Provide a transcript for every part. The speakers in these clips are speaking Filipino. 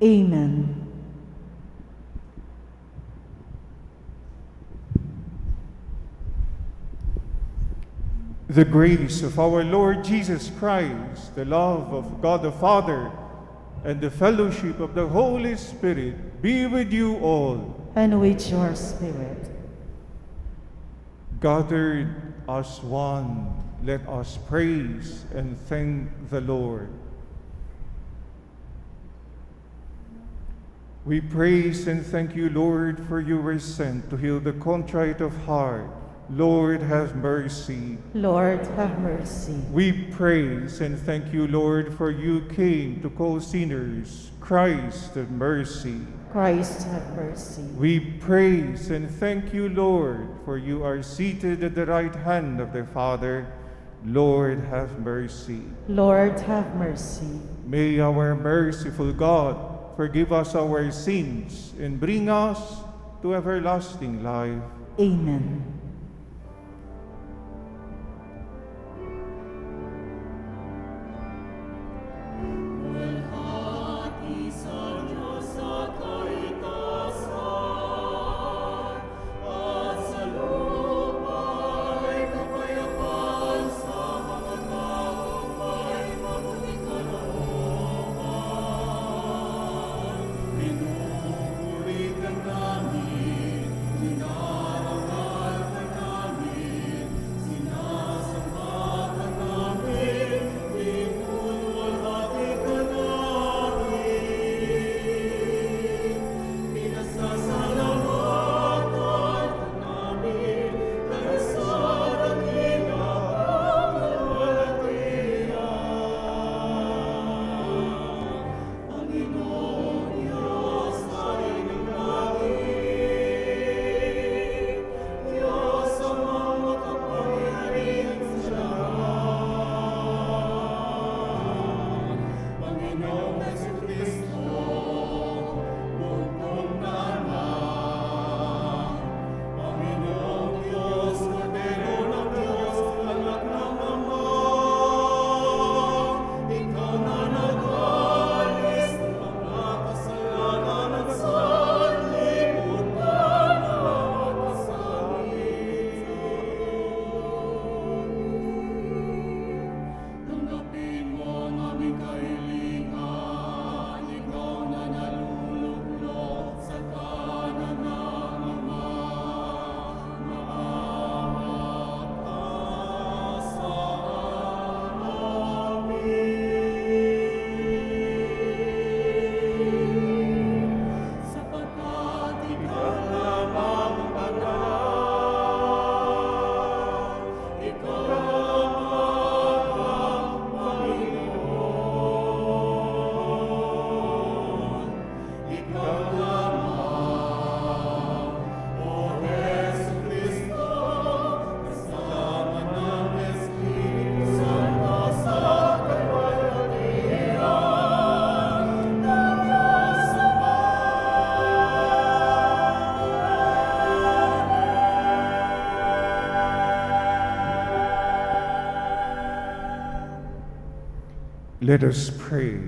Amen. The grace of our Lord Jesus Christ, the love of God the Father, and the fellowship of the Holy Spirit be with you all. And with your spirit. Gathered as one, let us praise and thank the Lord. We praise and thank you, Lord, for you were sent to heal the contrite of heart. Lord, have mercy. Lord, have mercy. We praise and thank you, Lord, for you came to call sinners. Christ, have mercy. Christ, have mercy. We praise and thank you, Lord, for you are seated at the right hand of the Father. Lord, have mercy. Lord, have mercy. May our merciful God forgive us our sins and bring us to everlasting life. Amen. Let us pray.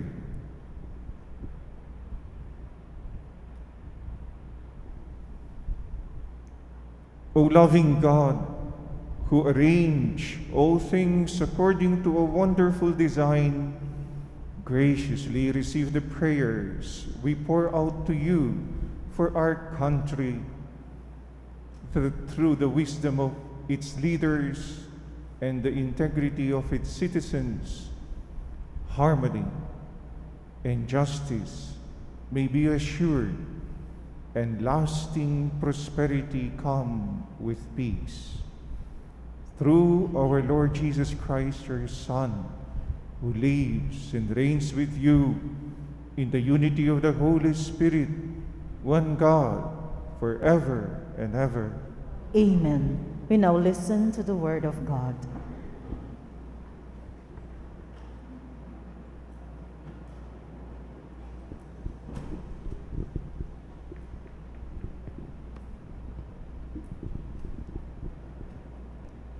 O loving God, who arrange all things according to a wonderful design, graciously receive the prayers we pour out to you for our country, through the wisdom of its leaders and the integrity of its citizens. Harmony and justice may be assured, and lasting prosperity come with peace. Through our Lord Jesus Christ, your Son, who lives and reigns with you in the unity of the Holy Spirit, one God, forever and ever. Amen. We now listen to the word of God.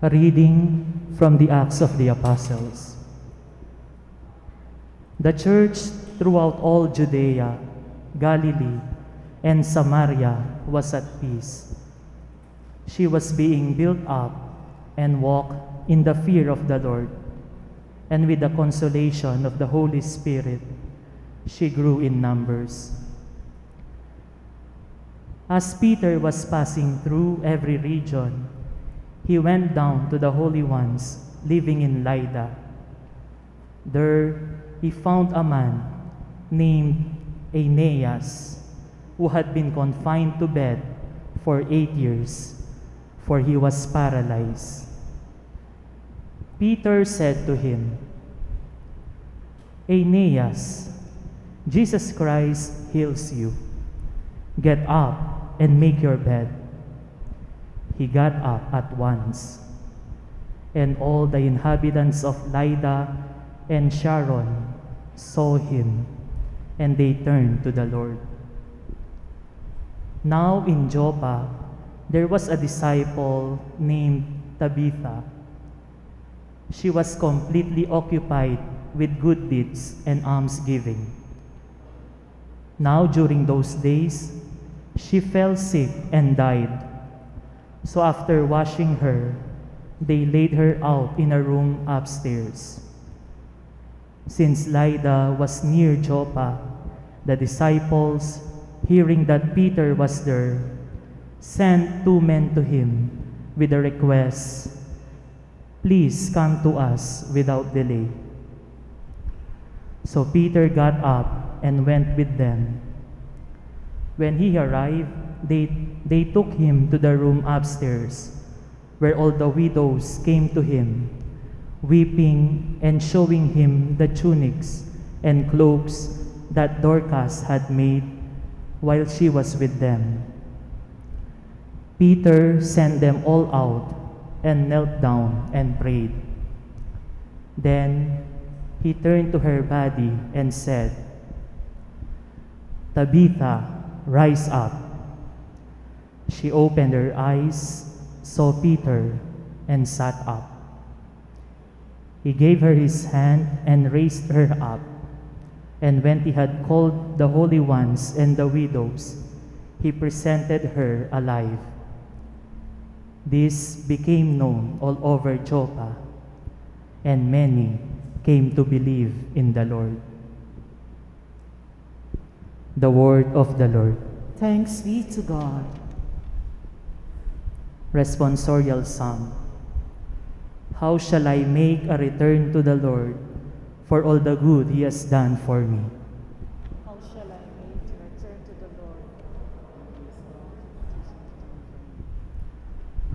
A reading from the Acts of the Apostles. The church throughout all Judea Galilee, and Samaria was at peace. She was being built up and walked in the fear of the Lord, and with the consolation of the Holy Spirit, she grew in numbers. As Peter was passing through every region, he went down to the holy ones living in Lydda. There he found a man named Aeneas, who had been confined to bed for 8 years, for he was paralyzed. Peter said to him, Aeneas, Jesus Christ heals you. Get up and make your bed. He got up at once, and all the inhabitants of Lydda and Sharon saw him, and they turned to the Lord. Now in Joppa, there was a disciple named Tabitha. She was completely occupied with good deeds and almsgiving. Now during those days, she fell sick and died. So after washing her, they laid her out in a room upstairs. Since Lydda was near Joppa, the disciples, hearing that Peter was there, sent 2 men to him with a request, Please come to us without delay. So Peter got up and went with them. When he arrived, they took him to the room upstairs, where all the widows came to him, weeping and showing him the tunics and cloaks that Dorcas had made while she was with them. Peter sent them all out and knelt down and prayed. Then he turned to her body and said, Tabitha, rise up. She opened her eyes, saw Peter, and sat up. He gave her his hand and raised her up. And when he had called the holy ones and the widows, he presented her alive. This became known all over Joppa, and many came to believe in the Lord. The word of the Lord. Thanks be to God. Responsorial Psalm. How shall I make a return to the Lord for all the good He has done for me? How shall I make to return to the Lord?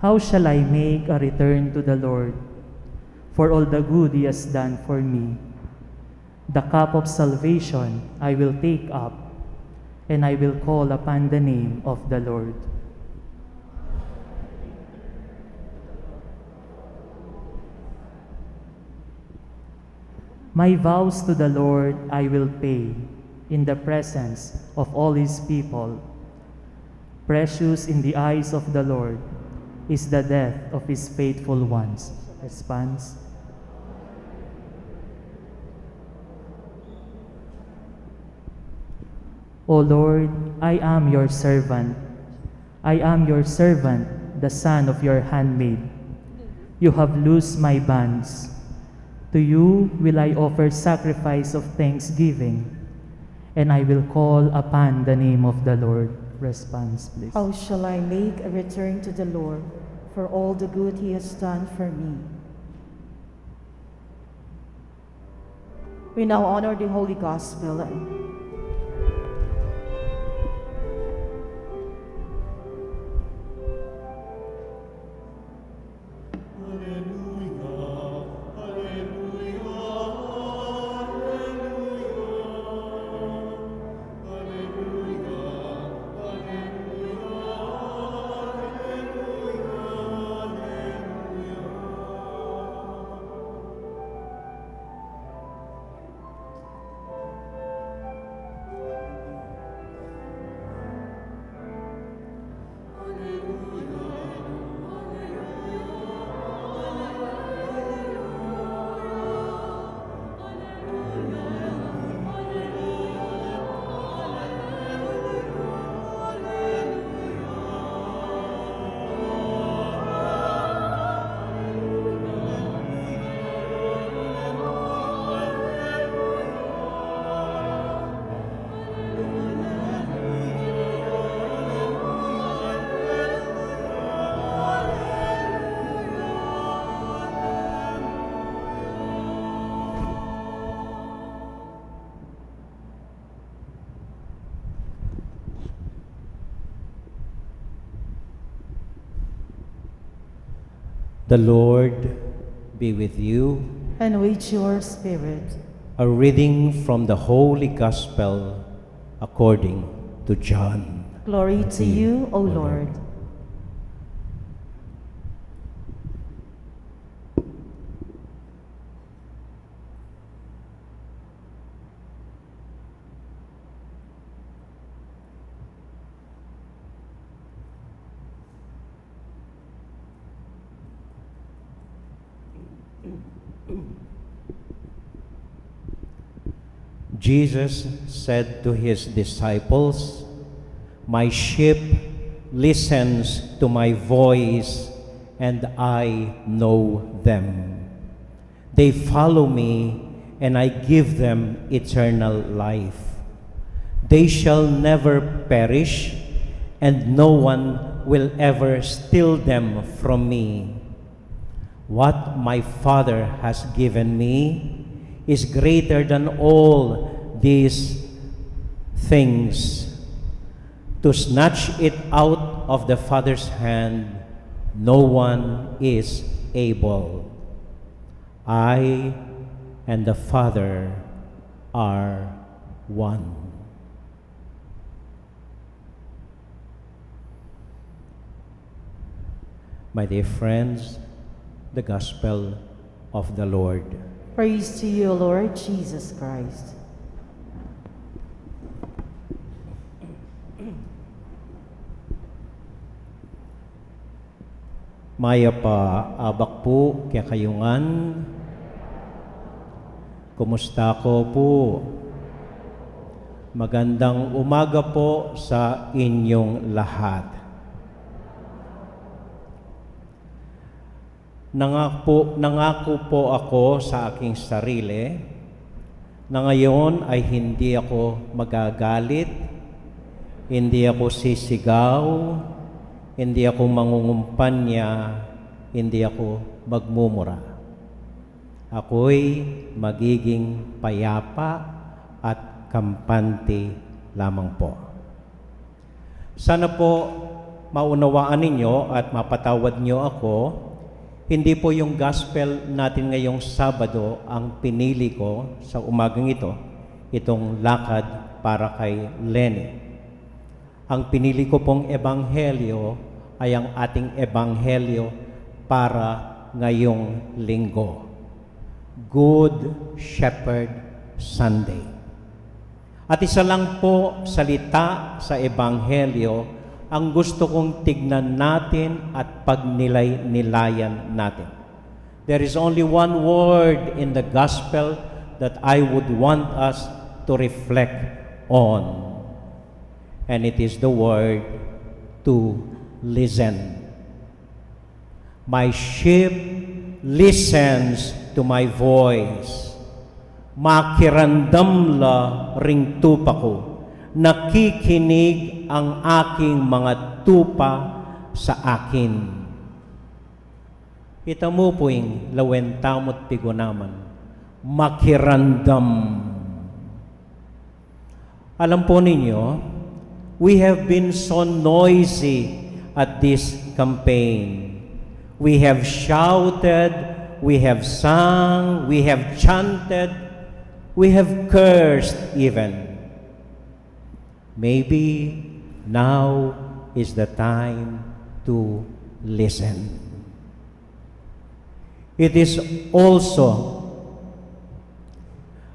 How shall I make a return to the Lord for all the good He has done for me? The cup of salvation I will take up, and I will call upon the name of the Lord. My vows to the Lord I will pay in the presence of all His people. Precious in the eyes of the Lord is the death of His faithful ones. Response. O Lord, I am your servant. I am your servant, the son of your handmaid. You have loosed my bands. To you will I offer sacrifice of thanksgiving, and I will call upon the name of the Lord. Response, please. How shall I make a return to the Lord for all the good He has done for me? We now honor the Holy Gospel. The Lord be with you. And with your spirit. A reading from the Holy Gospel according to John. Glory to you, O Lord. Jesus said to his disciples, "My sheep listens to my voice, and I know them. They follow me, and I give them eternal life. They shall never perish, and no one will ever steal them from me. What my Father has given me is greater than all these things. To snatch it out of the Father's hand, no one is able. I and the Father are one." My dear friends, the Gospel of the Lord. Praise to you, Lord Jesus Christ. Maya pa abak po kaya kayungan. Kumusta ko po? Magandang umaga po sa inyong lahat. Nangako po ako sa aking sarili na ngayon ay hindi ako magagalit, hindi ako sisigaw, hindi ako mangungumpanya, hindi ako magmumura. Ako'y magiging payapa at kampante lamang po. Sana po maunawaan ninyo at mapatawad nyo ako. Hindi po yung gospel natin ngayong Sabado ang pinili ko sa umagang ito, itong lakad para kay Lenny. Ang pinili ko pong ebanghelyo ay ang ating ebanghelyo para ngayong linggo. Good Shepherd Sunday. At isa lang po salita sa ebanghelyo ang gusto kong tignan natin at pagnilay-nilayan natin. There is only one word in the gospel that I would want us to reflect on. And it is the word to listen. My sheep listens to my voice. Makirandam la ring tupa ko. Nakikinig ang aking mga tupa sa akin. Ita mo po yung lawentamot pigunaman. Makirandam. Alam po ninyo, we have been so noisy at this campaign. We have shouted, we have sung, we have chanted, we have cursed even. Maybe now is the time to listen. It is also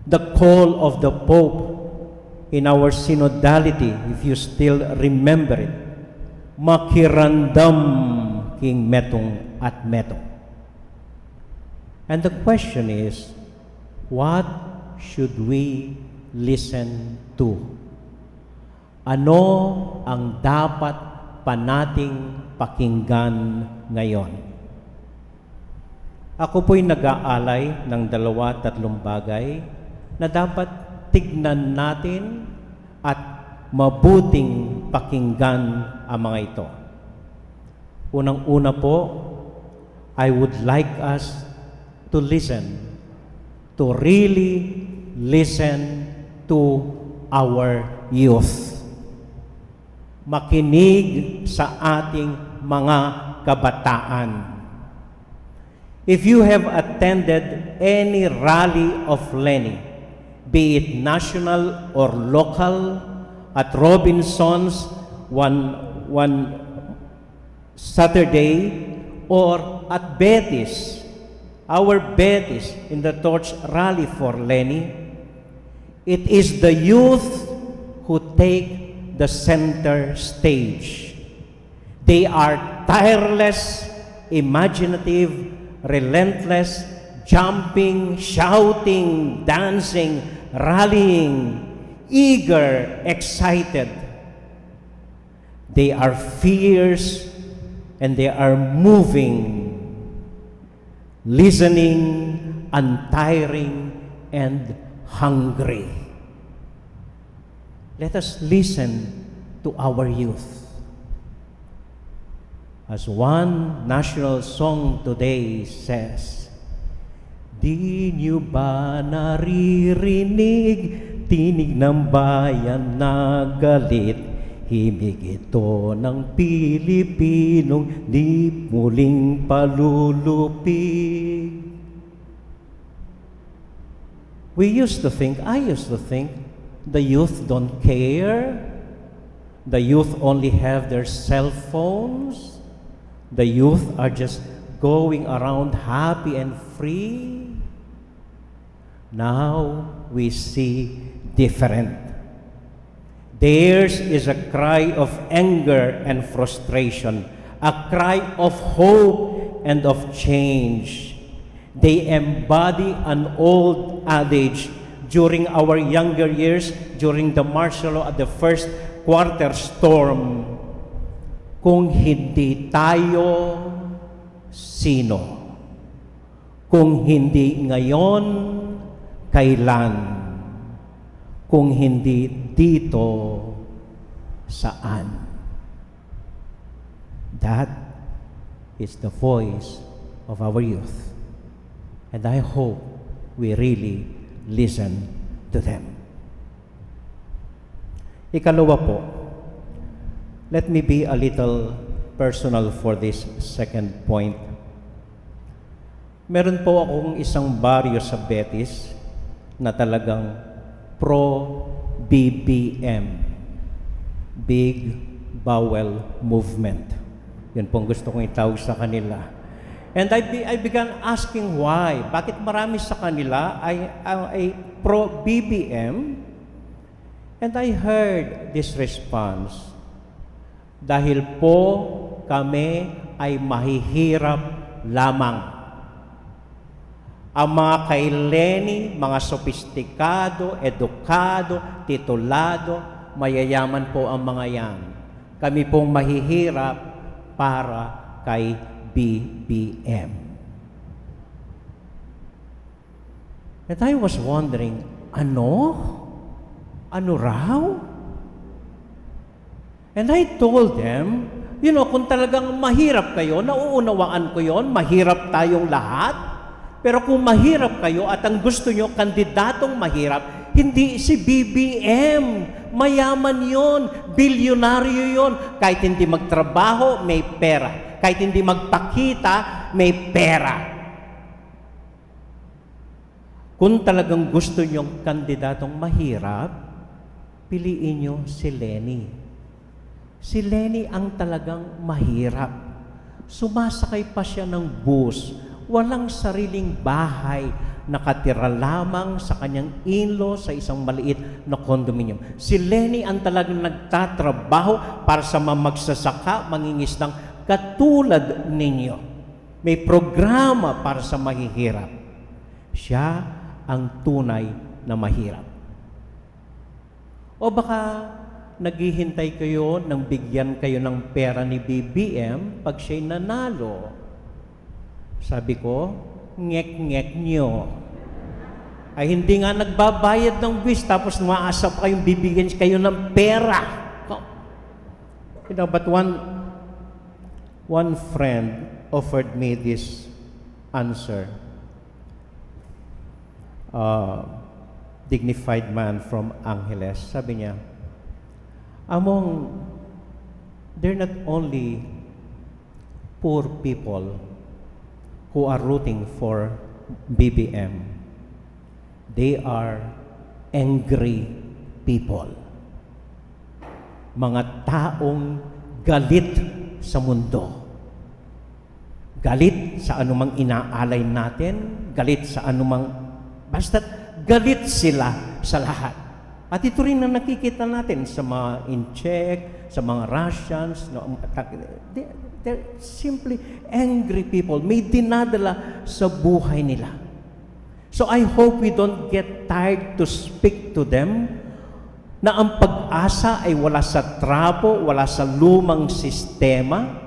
the call of the Pope in our synodality, if you still remember it. Makirandam king metong at metong. And the question is, what should we listen to? Ano ang dapat pa nating pakinggan ngayon? Ako po'y nag-aalay ng 2-3 bagay na dapat tignan natin at mabuting pakinggan ang mga ito. Unang-una po, I would like us to listen, to really listen to our youth. Makinig sa ating mga kabataan. If you have attended any rally of Lenny, be it national or local, at Robinson's one Saturday, or at Betis, our Betis in the Torch Rally for Lenny, it is the youth who take the center stage. They are tireless, imaginative, relentless, jumping, shouting, dancing, rallying, eager, excited. They are fierce and they are moving, listening, untiring, and hungry. Let us listen to our youth. As one national song today says, "Di niyo ba naririnig, tinig ng bayan na galit, himig ito ng Pilipinong di muling palulupig." I used to think, the youth don't care. The youth only have their cell phones. The youth are just going around happy and free. Now we see different. Theirs is a cry of anger and frustration, a cry of hope and of change. They embody an old adage during our younger years, during the martial law at the first quarter storm. Kung hindi tayo, sino? Kung hindi ngayon, kailan? Kung hindi dito, saan? That is the voice of our youth. And I hope we really listen to them. Ikalawa po, let me be a little personal for this second point. Meron po akong isang baryo sa Betis na talagang pro-BBM, Big Bowel Movement. Yun pong gusto kong itawag sa kanila. And I began asking why. Bakit marami sa kanila ay pro-BBM? And I heard this response, dahil po kami ay mahihirap lamang. Ang mga kay Lenny, mga sopistikado, edukado, titulado, mayayaman po ang mga yan. Kami pong mahihirap para kay BBM. And I was wondering, ano? Ano raw? And I told them, kung talagang mahirap kayo, nauunawaan ko yon, mahirap tayong lahat. Pero kung mahirap kayo at ang gusto nyo, kandidatong mahirap, hindi si BBM. Mayaman yon, bilyonaryo yon. Kahit hindi magtrabaho, may pera. Kahit hindi magpakita, may pera. Kung talagang gusto nyong kandidatong mahirap, piliin nyo si Lenny. Si Lenny ang talagang mahirap. Sumasakay pa siya ng bus, walang sariling bahay, nakatira lamang sa kanyang in-law sa isang maliit na condominium. Si Lenny ang talagang nagtatrabaho para sa mga magsasaka, mangingisdang katulad ninyo. May programa para sa mahihirap. Siya ang tunay na mahirap. O baka naghihintay kayo nang bigyan kayo ng pera ni BBM pag siya'y nanalo. Sabi ko, ngek-ngek nyo. Ay hindi nga nagbabayad ng buwis tapos maasa pa kayong bibigyan kayo ng pera. But one friend offered me this answer. Dignified man from Angeles. Sabi niya, they're not only poor people, who are rooting for BBM, they are angry people. Mga taong galit sa mundo. Galit sa anumang inaalay natin, galit sa anumang, basta galit sila sa lahat. At ito rin ang nakikita natin sa mga in-check, sa mga Russians, no, they're simply angry people. May dinadala sa buhay nila. So I hope we don't get tired to speak to them na ang pag-asa ay wala sa trapo, wala sa lumang sistema,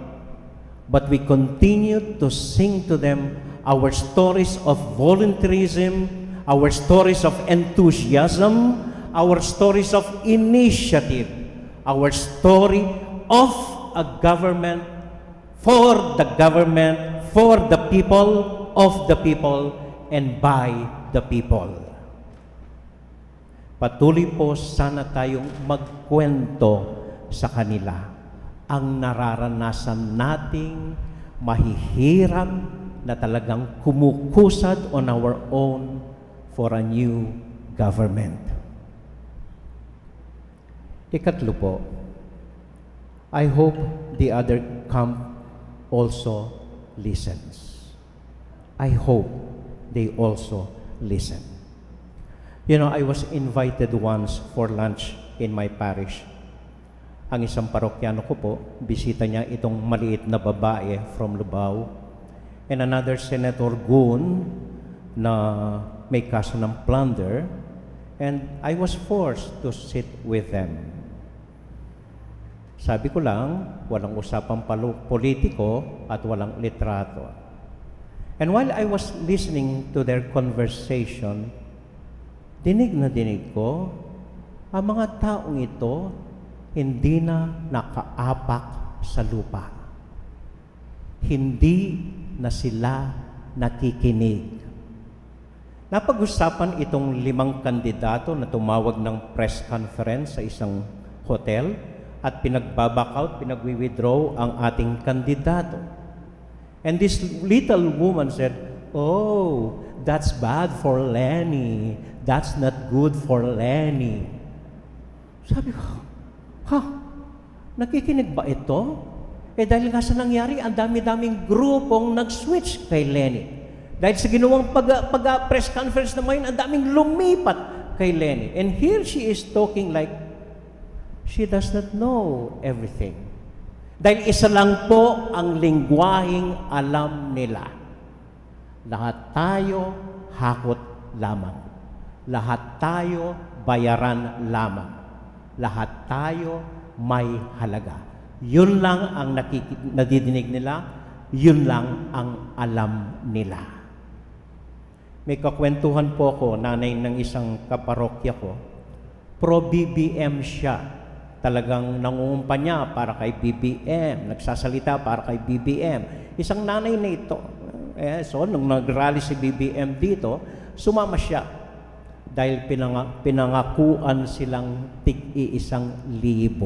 but we continue to sing to them our stories of volunteerism, our stories of enthusiasm, our stories of initiative, our story of a government, for the government, for the people, of the people, and by the people. Patuloy po sana tayong magkwento sa kanila ang nararanasan nating mahihirap na talagang kumukusad on our own for a new government. Ikatlo po, I hope the other camp also listens. I hope they also listen. You know, I was invited once for lunch in my parish. Ang isang parokyano ko po, bisita niya itong maliit na babae from Lubao and another Senator Goon na may kaso ng plunder, and I was forced to sit with them. Sabi ko lang, walang usapang politiko at walang litrato. And while I was listening to their conversation, dinig na dinig ko, ang mga taong ito hindi na nakaapak sa lupa. Hindi na sila nakikinig. Napag-usapan itong 5 kandidato na tumawag ng press conference sa isang hotel at pinag-back out, pinag-withdraw ang ating kandidato. And this little woman said, "Oh, that's bad for Lenny. That's not good for Lenny." Sabi ko, nakikinig ba ito? Dahil nga sa nangyari, ang dami-daming grupong nag-switch kay Lenny. Dahil sa ginawang pag-press conference naman, ang daming lumipat kay Lenny. And here she is talking like she does not know everything. Dahil isa lang po ang lingwaheng alam nila. Lahat tayo hakot lamang. Lahat tayo bayaran lamang. Lahat tayo may halaga. Yun lang ang nadidinig nila, yun lang ang alam nila. May kakwentuhan po ako, nanay ng isang kaparokya ko, pro-BBM siya. Talagang nangungumpanya para kay BBM, nagsasalita para kay BBM. Isang nanay na ito. So, nung nag-rally si BBM dito, sumama siya. Dahil pinangakuan silang tig-1,000.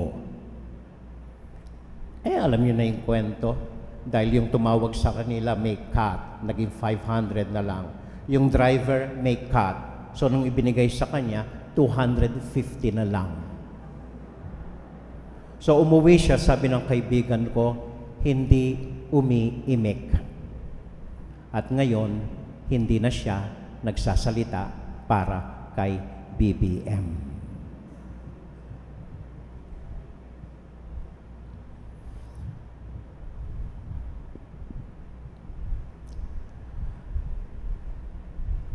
Alam niyo na yung kwento. Dahil yung tumawag sa kanila may cut, naging 500 na lang. Yung driver may cut. So, nung ibinigay sa kanya, 250 na lang. So umuwi siya, sabi ng kaibigan ko, hindi umiimik. At ngayon, hindi na siya nagsasalita para kay BBM.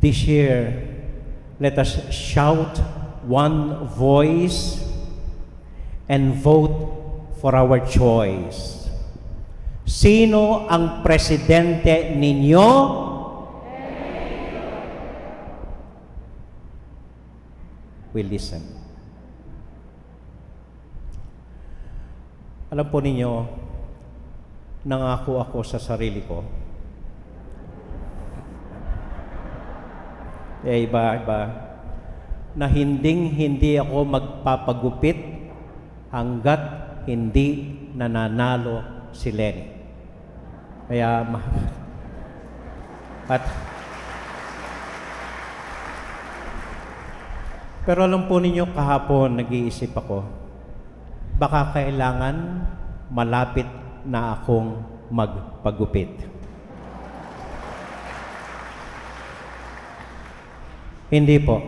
This year, let us shout one voice and vote for our choice. Sino ang presidente ninyo? We listen. Alam po ninyo, nangako ako sa sarili ko. Iba, na hindi ako magpapagupit hanggat hindi nananalo si Lenny. Kaya At pero alam po ninyo, kahapon nag-iisip ako, baka kailangan malapit na akong magpagupit. Hindi po.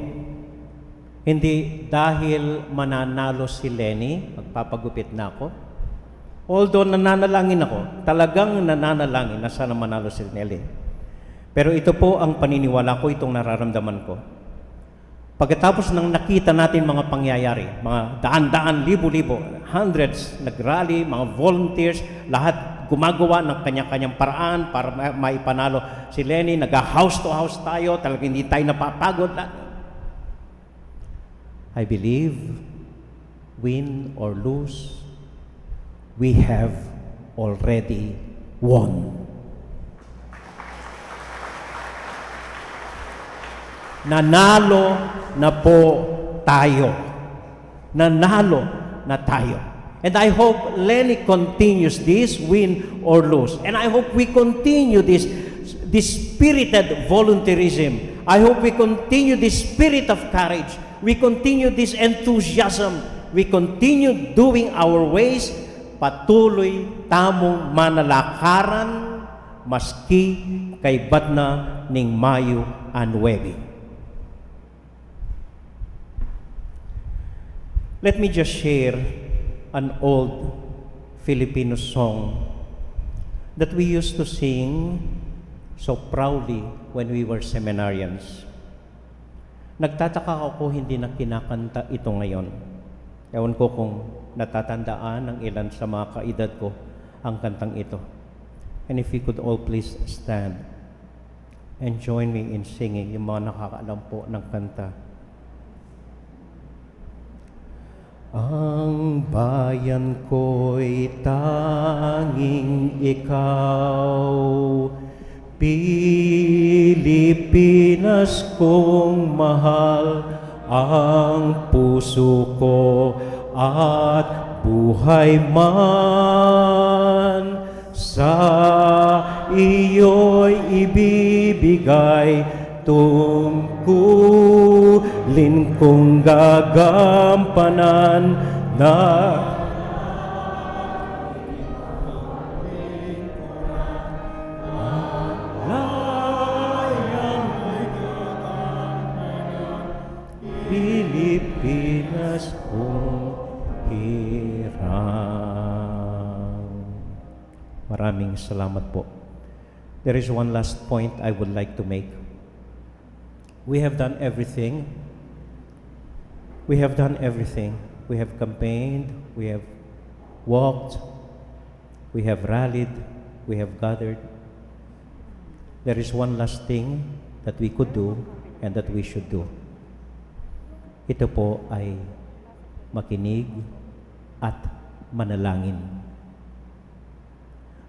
Hindi dahil mananalo si Lenny, magpapagupit na ako. Although nananalangin ako, talagang nananalangin na sana manalo si Lenny. Pero ito po ang paniniwala ko, itong nararamdaman ko. Pagkatapos ng nakita natin mga pangyayari, mga daan-daan, libo-libo, hundreds, nag-rally, mga volunteers, lahat gumagawa ng kanya-kanyang paraan para maipanalo si Lenny, nag-house to house tayo, talagang hindi tayo napapagod. I believe, win or lose, we have already won. Nanalo na po tayo. Nanalo na tayo. And I hope Lenny continues this, win or lose. And I hope we continue this spirited volunteerism. I hope we continue this spirit of courage. We continue this enthusiasm. We continue doing our ways. Patuloy tamong manalakaran maski kay batna ning Mayo and Webby. Let me just share an old Filipino song that we used to sing so proudly when we were seminarians. Nagtataka ako hindi na kinakanta ito ngayon. Ewan ko kung natatandaan ng ilan sa mga kaedad ko ang kantang ito. And if you could all please stand and join me in singing yung mga nakakaalam po ng kanta. Ang bayan ko'y tanging ikaw, Pilipinas kong mahal, ang puso ko at buhay man, sa iyo'y ibibigay, tungkulin kong gagampanan na Pilipinas kong hirang. Maraming salamat po. There is one last point I would like to make. We have done everything. We have done everything. We have campaigned, we have walked, we have rallied, we have gathered. There is one last thing that we could do and that we should do. Ito po ay makinig at manalangin.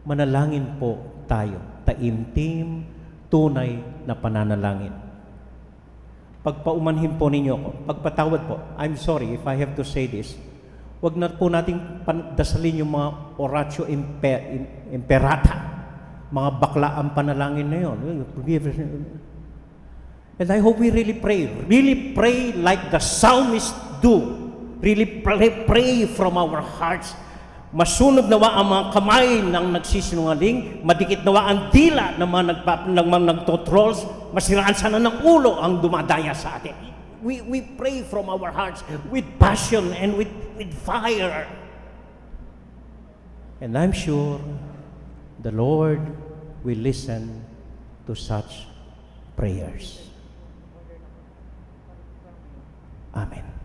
Manalangin po tayo, taimtim, tunay na pananalangin. Pagpaumanhin po ninyo ako, pagpatawad po, I'm sorry if I have to say this, wag na po nating dasalin yung mga oratio imperata, mga bakla ang panalangin na yun. And I hope we really pray like the psalmist do, really pray from our hearts. Masunog nawa ang mga kamay ng nagsisinungaling, madikit nawa ang dila ng mga nagtotrolls, masiraan sana ng ulo ang dumadaya sa atin. We pray from our hearts with passion and with fire. And I'm sure the Lord will listen to such prayers. Amen.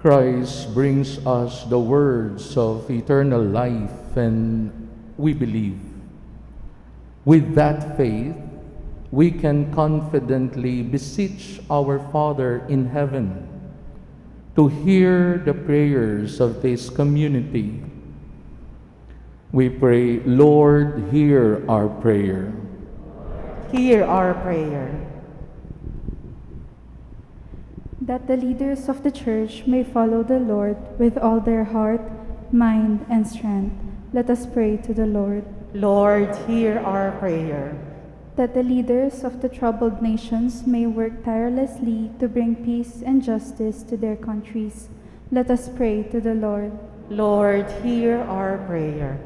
Christ brings us the words of eternal life, and we believe. With that faith, we can confidently beseech our Father in heaven to hear the prayers of this community. We pray, Lord, hear our prayer. Hear our prayer. That the leaders of the Church may follow the Lord with all their heart, mind, and strength. Let us pray to the Lord. Lord, hear our prayer. That the leaders of the troubled nations may work tirelessly to bring peace and justice to their countries. Let us pray to the Lord. Lord, hear our prayer.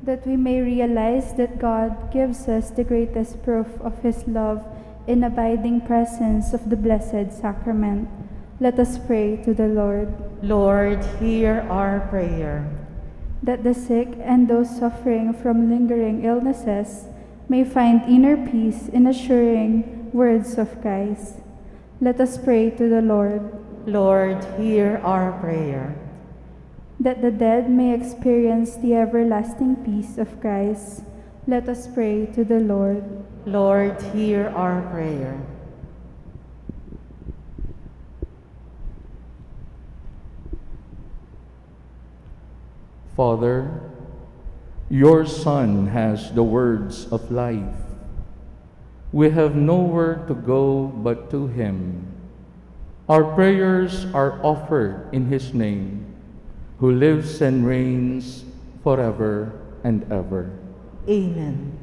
That we may realize that God gives us the greatest proof of His love in abiding presence of the Blessed Sacrament. Let us pray to the Lord. Lord, hear our prayer. That the sick and those suffering from lingering illnesses may find inner peace in assuring words of Christ. Let us pray to the Lord. Lord, hear our prayer. That the dead may experience the everlasting peace of Christ. Let us pray to the Lord. Lord, hear our prayer. Father, your Son has the words of life. We have nowhere to go but to Him. Our prayers are offered in His name, who lives and reigns forever and ever. Amen.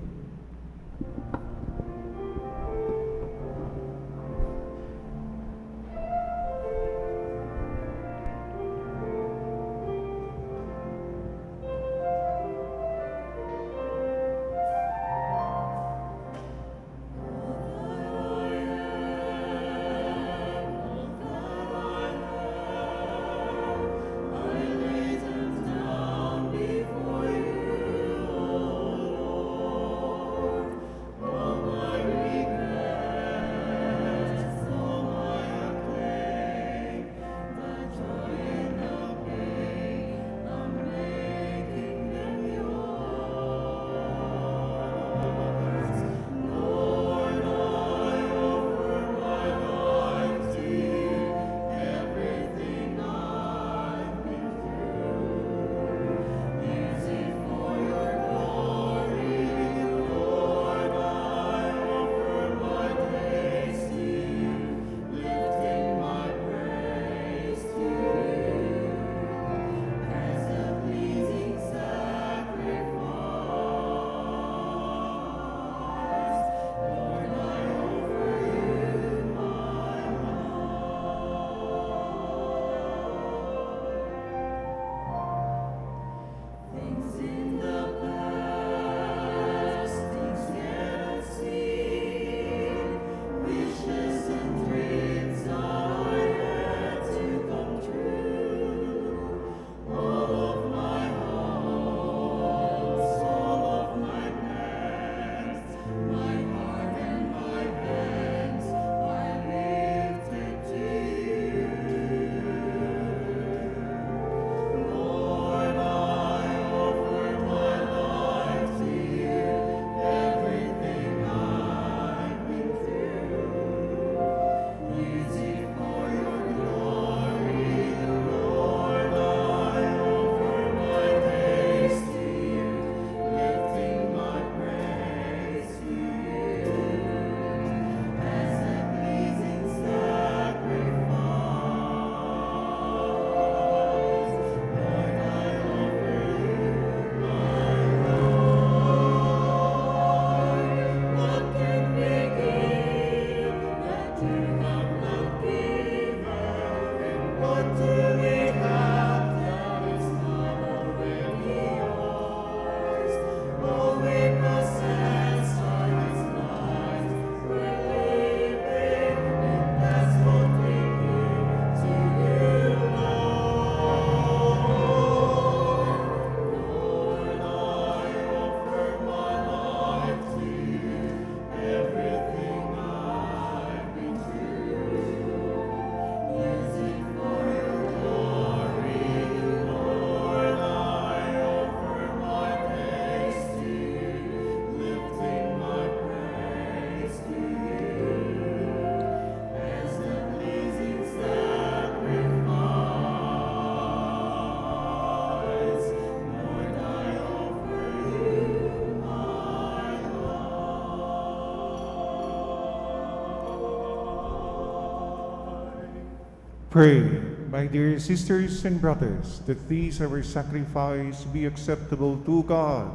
Pray, my dear sisters and brothers, that these our sacrifice be acceptable to God,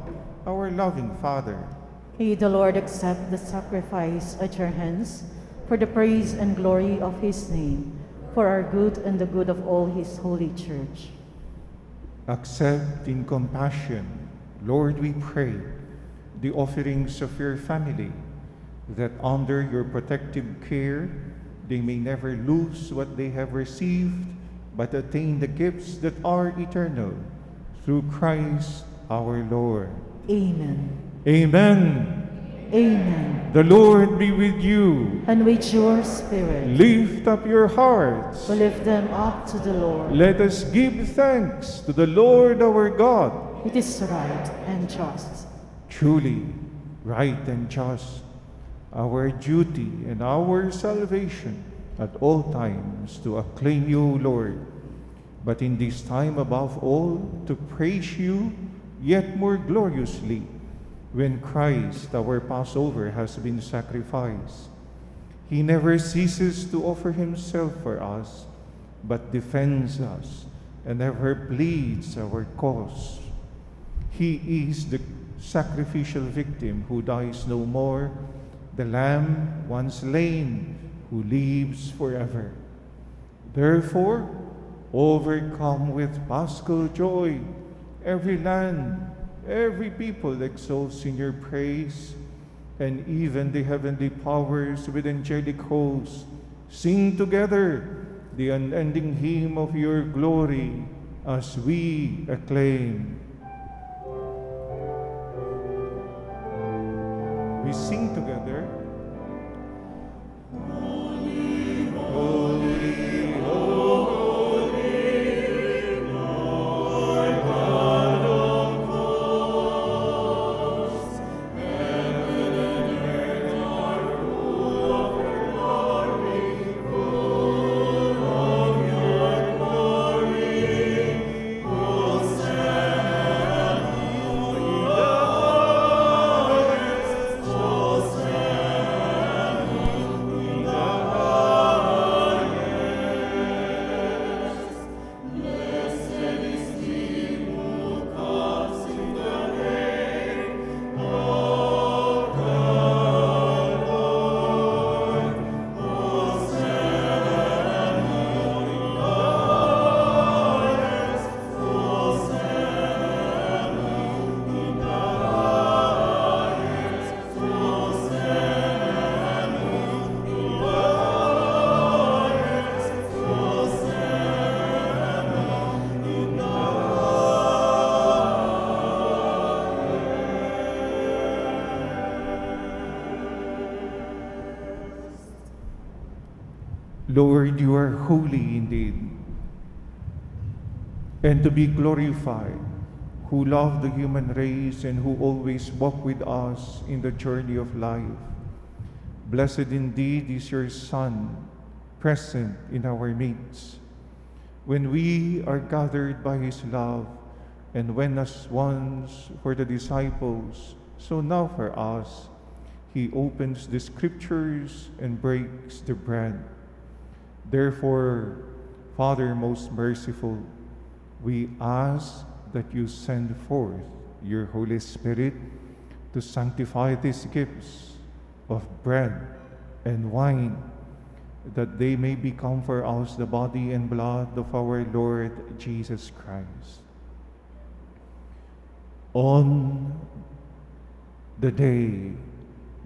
our loving Father. May the Lord accept the sacrifice at your hands for the praise and glory of his name, for our good and the good of all his holy church. Accept in compassion, Lord, we pray, the offerings of your family, that under your protective care they may never lose what they have received, but attain the gifts that are eternal, through Christ our Lord. Amen. Amen. Amen. The Lord be with you. And with your spirit, Lift up your hearts. we lift them up to the Lord. Let us give thanks to the Lord our God. It is right and just. Truly, right and just, our duty and our salvation at all times to acclaim you, Lord, but in this time above all to praise you yet more gloriously when Christ, our Passover, has been sacrificed. He never ceases to offer himself for us, but defends us and ever pleads our cause. He is the sacrificial victim who dies no more, the Lamb once slain who lives forever. Therefore, overcome with paschal joy, every land, every people exalts in your praise, and even the heavenly powers with angelic hosts sing together the unending hymn of your glory as we acclaim. We sing together. Holy, holy, Lord God of hosts, heaven and earth are full of your glory, full of your glory. Hosanna in the highest, Hosanna in the highest. Blessed is he who comes in the name of the Lord. Hosanna in the highest, Hosanna in the highest, Hosanna in the highest, Hosanna in the Lord, you are holy indeed, and to be glorified, who love the human race and who always walk with us in the journey of life. Blessed indeed is your Son, present in our midst. When we are gathered by his love, and when as once for the disciples, so now for us, he opens the scriptures and breaks the bread. Therefore, Father most merciful, we ask that you send forth your Holy Spirit to sanctify these gifts of bread and wine, that they may become for us the body and blood of our Lord Jesus Christ. On the day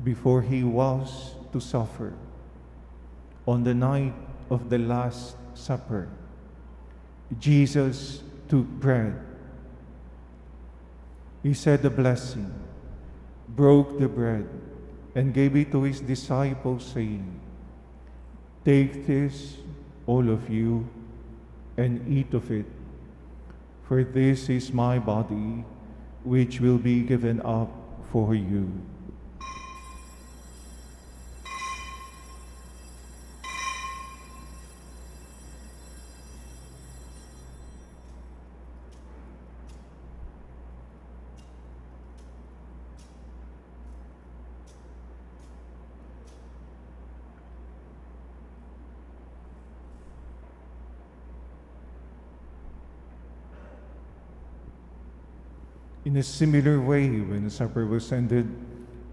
before he was to suffer, on the night of the Last Supper, Jesus took bread. He said a blessing, broke the bread, and gave it to his disciples, saying, "Take this, all of you, and eat of it, for this is my body, which will be given up for you." In a similar way, when supper was ended,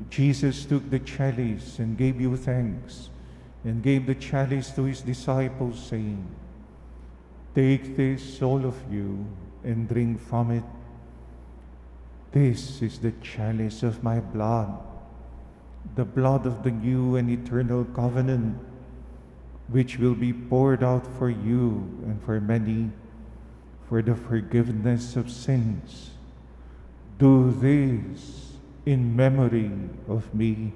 Jesus took the chalice and gave you thanks, and gave the chalice to his disciples, saying, "Take this, all of you, and drink from it. This is the chalice of my blood, the blood of the new and eternal covenant, which will be poured out for you and for many for the forgiveness of sins. Do this in memory of me."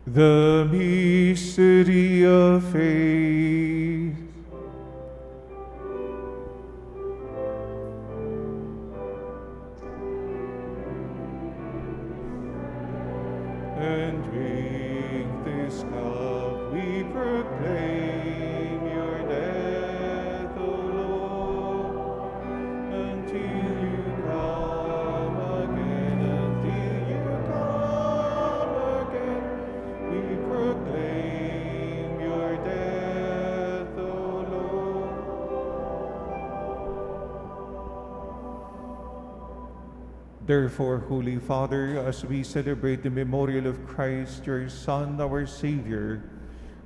The mystery of faith. And with this cup we proclaim your death, O Lord, until you come again, until you come again. We proclaim your death, O Lord. Therefore, Holy Father, as we celebrate the memorial of Christ, your Son, our Savior,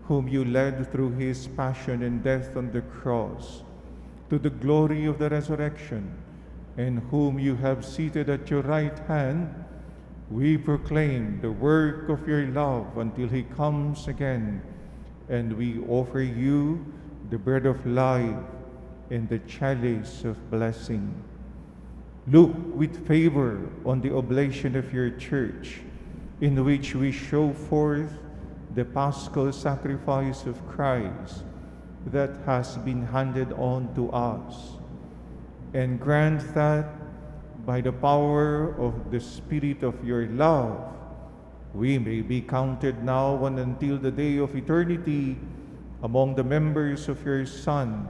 whom you led through his passion and death on the cross, to the glory of the resurrection, and whom you have seated at your right hand, we proclaim the work of your love until he comes again, and we offer you the bread of life and the chalice of blessing. Look with favor on the oblation of your church, in which we show forth the paschal sacrifice of Christ that has been handed on to us, and grant that by the power of the Spirit of your love, we may be counted now and until the day of eternity among the members of your Son,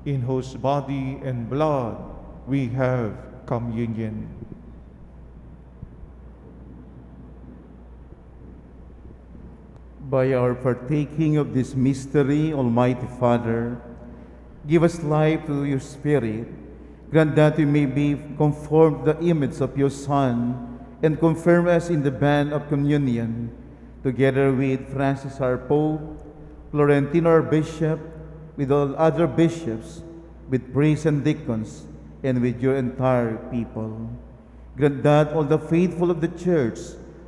in whose body and blood we have communion. By our partaking of this mystery, Almighty Father, give us life through your Spirit. Grant that we may be conformed to the image of your Son, and confirm us in the band of communion, together with Francis our Pope, Florentino our Bishop, with all other bishops, with priests and deacons, and with your entire people. Grant that all the faithful of the Church,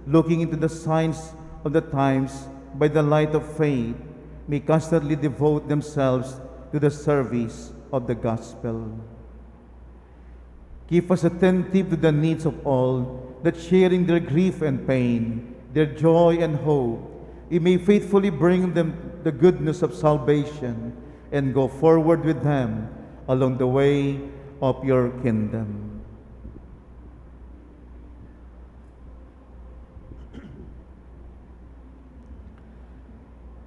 looking into the signs of the times by the light of faith, may constantly devote themselves to the service of the gospel. Keep us attentive to the needs of all, that sharing their grief and pain, their joy and hope, we may faithfully bring them the goodness of salvation and go forward with them along the way of your kingdom.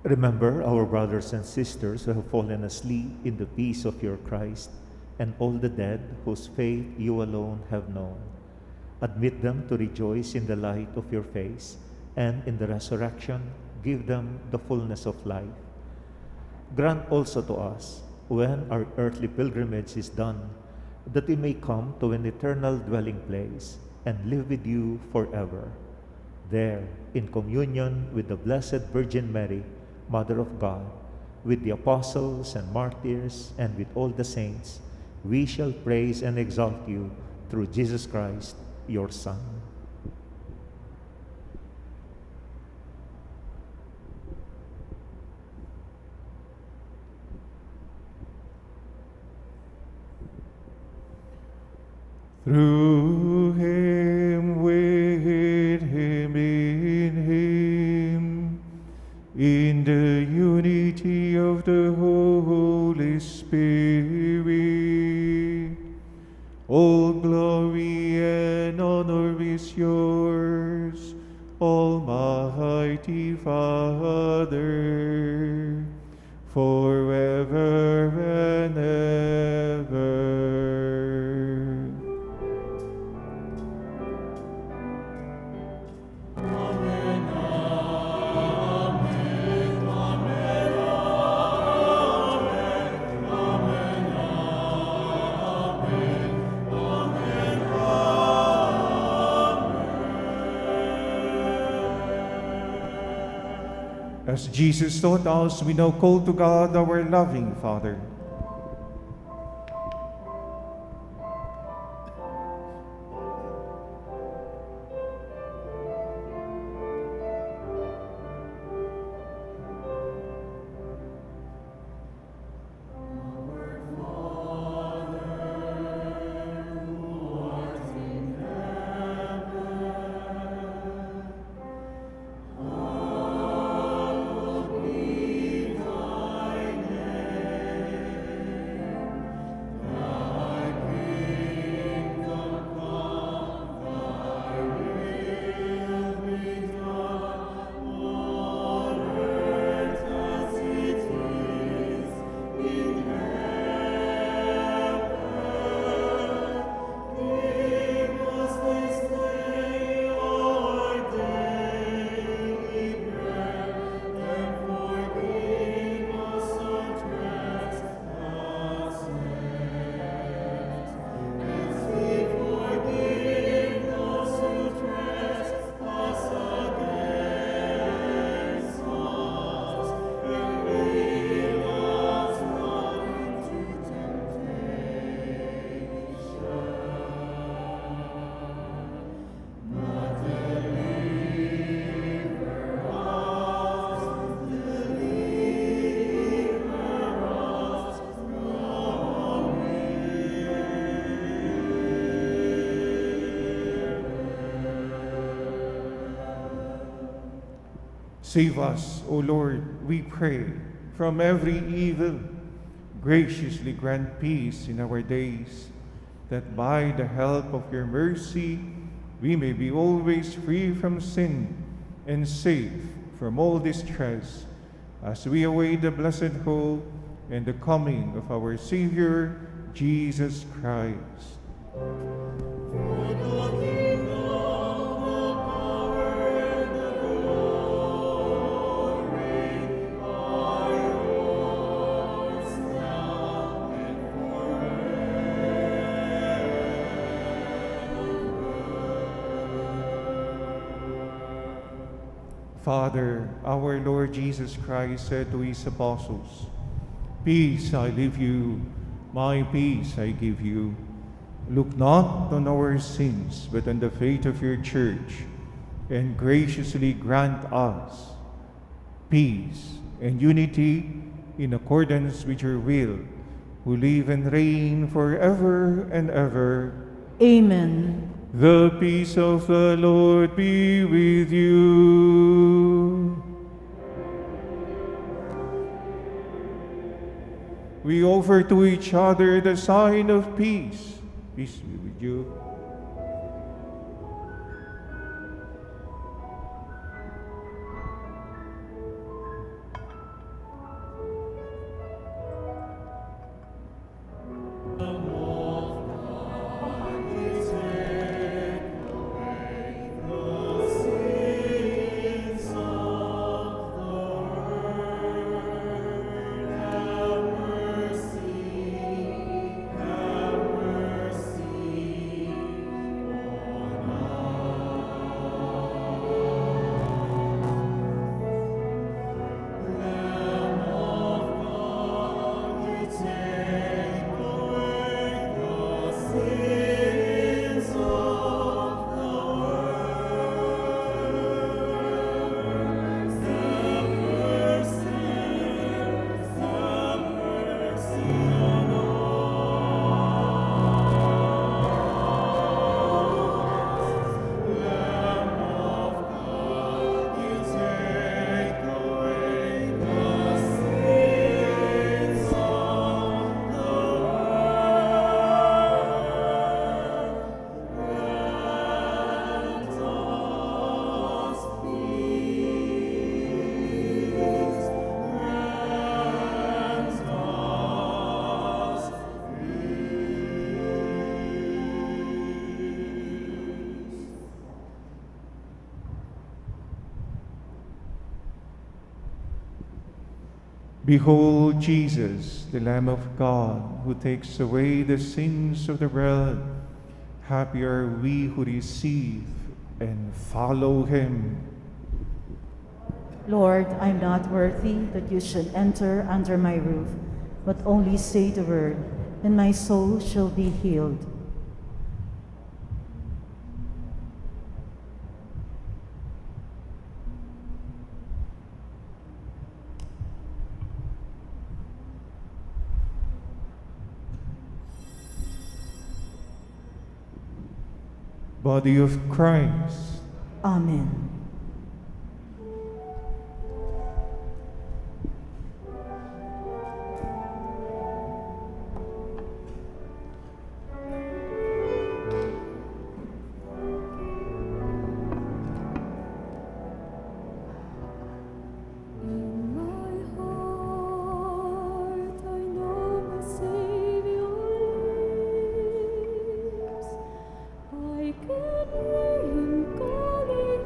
Remember our brothers and sisters who have fallen asleep in the peace of your Christ, and all the dead whose faith you alone have known. Admit them to rejoice in the light of your face, and in the resurrection give them the fullness of life. Grant also to us, when our earthly pilgrimage is done, that we may come to an eternal dwelling place and live with you forever. There, in communion with the Blessed Virgin Mary, Mother of God, with the apostles and martyrs, and with all the saints, we shall praise and exalt you through Jesus Christ, your Son. Through him, with him, in the unity of the Holy Spirit, all glory and honor is yours, Almighty Father, forever and ever. As Jesus taught us, we now call to God, our loving Father. Save us, O Lord, we pray, from every evil. Graciously grant peace in our days, that by the help of your mercy we may be always free from sin and safe from all distress, as we await the blessed hope and the coming of our Savior, Jesus Christ. Father, our Lord Jesus Christ said to his apostles, "Peace I leave you, my peace I give you. Look not on our sins, but on the faith of your church, and graciously grant us peace and unity in accordance with your will, who live and reign forever and ever." Amen. The peace of the Lord be with you. We offer to each other the sign of peace. Peace be with you. Behold Jesus, the Lamb of God, who takes away the sins of the world. Happy are we who receive and follow him. Lord, I'm not worthy that you should enter under my roof, but only say the word, and my soul shall be healed. Body of Christ, Amen. In my heart, I know my Savior lives. I can hear him calling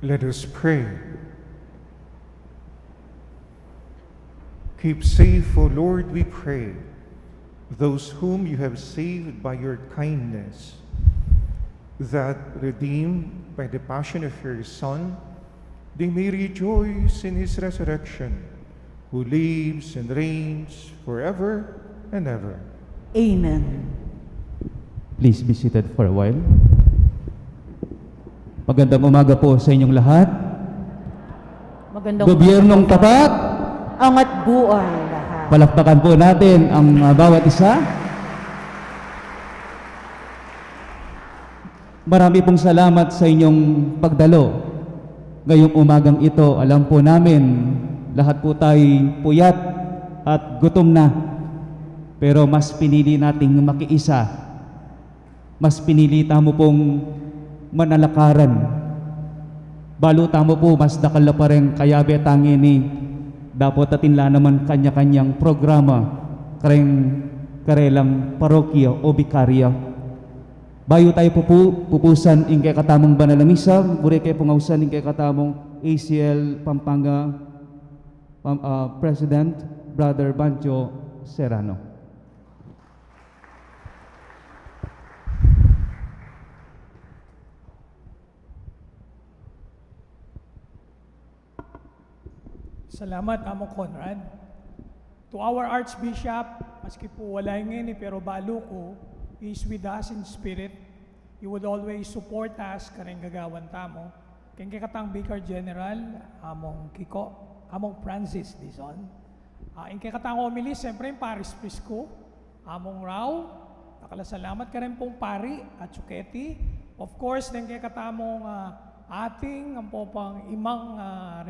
Let us pray. Keep safe, O Lord, we pray, those whom you have saved by your kindness, that, redeemed by the passion of your Son, they may rejoice in his resurrection, who lives and reigns forever and ever. Amen. Please be seated for a while. Magandang umaga po sa inyong lahat. Magandang Gobyernong tapat, angat buhay lahat. palakpakan po natin ang bawat isa. Marami pong salamat sa inyong pagdalo. Ngayong umagang ito, alam po namin, lahat po tayo puyat at gutom na. Pero mas pinili nating makiisa. Mas pinili tamo pong manalakaran. Balo tamo po, mas dakal pa rin kayabe tangi ni dapat atinla naman kanya-kanyang programa karelang parokya o bikarya. Bayo tayo pupusan ingkay katamong banal na misa, buri kayo pungawsan ingkay katamong ACL Pampanga President Brother Banjo Serrano. Salamat, Amo Conrad. To our Archbishop, maski po wala ngayon pero balo ko, he is with us in spirit. He would always support us kareng gagawan tamo. Keng katang Vicar General, Among Kiko, Among Francis Dizon. Ingke katang homily, siyempre yung Paris Prisco, Among Rao, nakalasalamat ka rin pong pari at Chuketi. Of course, ingke katamong ating ang popang imang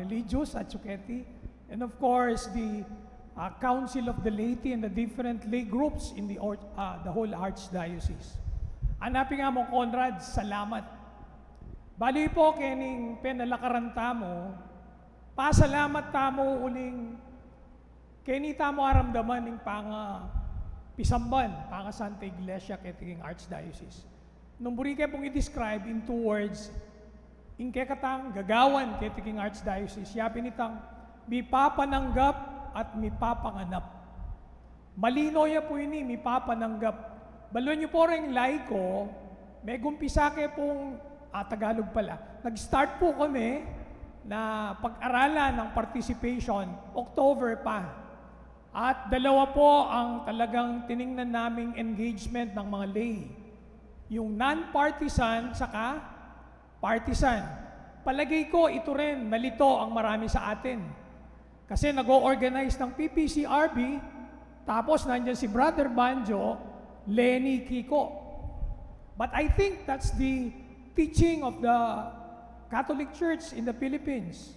religious at Chuketi. And of course, the Council of the Laity and the different lay groups in the whole Archdiocese. Hanapin nga mo, Conrad, salamat. Bali po, kening penalakaran tamo, pasalamat tamo uling, keni tamo aramdaman ng panga Pisamban, panga Santa Iglesia keting Archdiocese. Nung buri kayo pong i-describe in 2 words, ingke katang gagawan keting Archdiocese, yapin itang mipapananggap at mipapanganap. Malino ya po ini, mipapananggap. Balon nyo po rin laiko, may gumpisa kayo pong, Tagalog pala, nag-start po kami na pag-aralan ng participation, October pa. At 2 po ang talagang tiningnan naming engagement ng mga lay. Yung non-partisan, saka partisan. Palagay ko, ito rin, nalito ang marami sa atin. Kasi nag-o-organize ng PPCRB, tapos nandiyan si Brother Banjo, Lenny Kiko. But I think that's the teaching of the Catholic Church in the Philippines,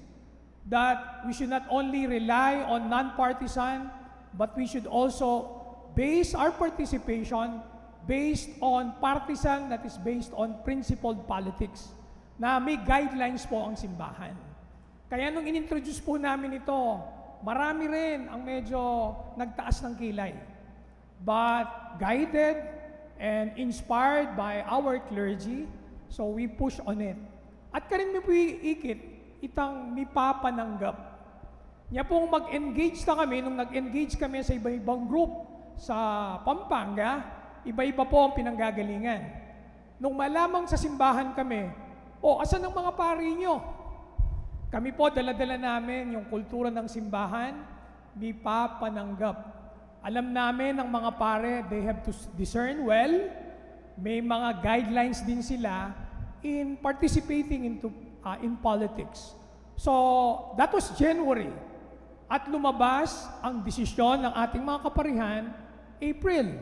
that we should not only rely on non-partisan, but we should also base our participation based on partisan, that is based on principled politics, na may guidelines po ang simbahan. Kaya nung inintroduce po namin ito, marami rin ang medyo nagtaas ng kilay. But guided and inspired by our clergy, so we push on it. At karin mi po iikit, itang mipapananggap. Niya pong mag-engage na kami, nung nag-engage kami sa iba-ibang group sa Pampanga, iba-iba po ang pinanggagalingan. Nung malamang sa simbahan kami, asan ang mga pari nyo? Kami po, dala-dala namin yung kultura ng simbahan, mipapananggap. Alam namin ang mga pare, they have to discern well. May mga guidelines din sila in participating in politics. So, that was January. At lumabas ang desisyon ng ating mga kaparihan, April.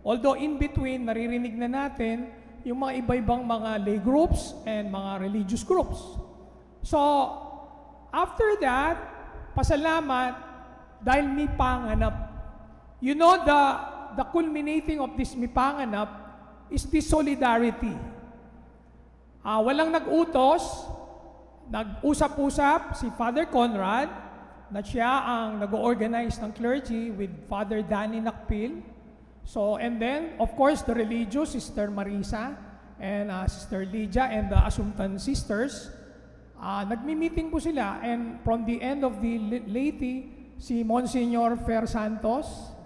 Although in between, naririnig na natin yung mga iba-ibang mga lay groups and mga religious groups. So, after that, pasalamat dahil may panganap. You know, the culminating of this may panganap is this solidarity. Walang nag-utos, nag-usap-usap si Father Conrad, na siya ang nag-organize ng clergy with Father Danny Nakpil. So, and then, of course, the religious, Sister Marisa, and Sister Lydia, and the Assumptan Sisters. Nagmi-meeting po sila, and from the end of the laity, si Monsignor Fer Santos,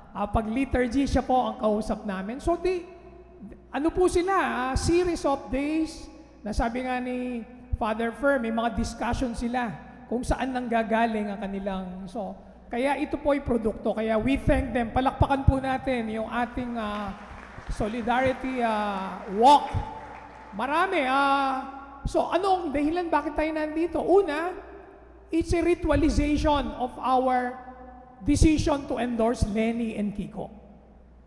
pag liturgy siya po ang kausap namin. So ano po sila, series of days, na sabi nga ni Father Fer, may mga discussion sila kung saan nanggagaling ang kanilang, kaya ito po ay produkto. Kaya we thank them. Palakpakan po natin yung ating solidarity walk. Marami. So, anong dahilan bakit tayo nandito? Una, it's a ritualization of our decision to endorse Lenny and Kiko.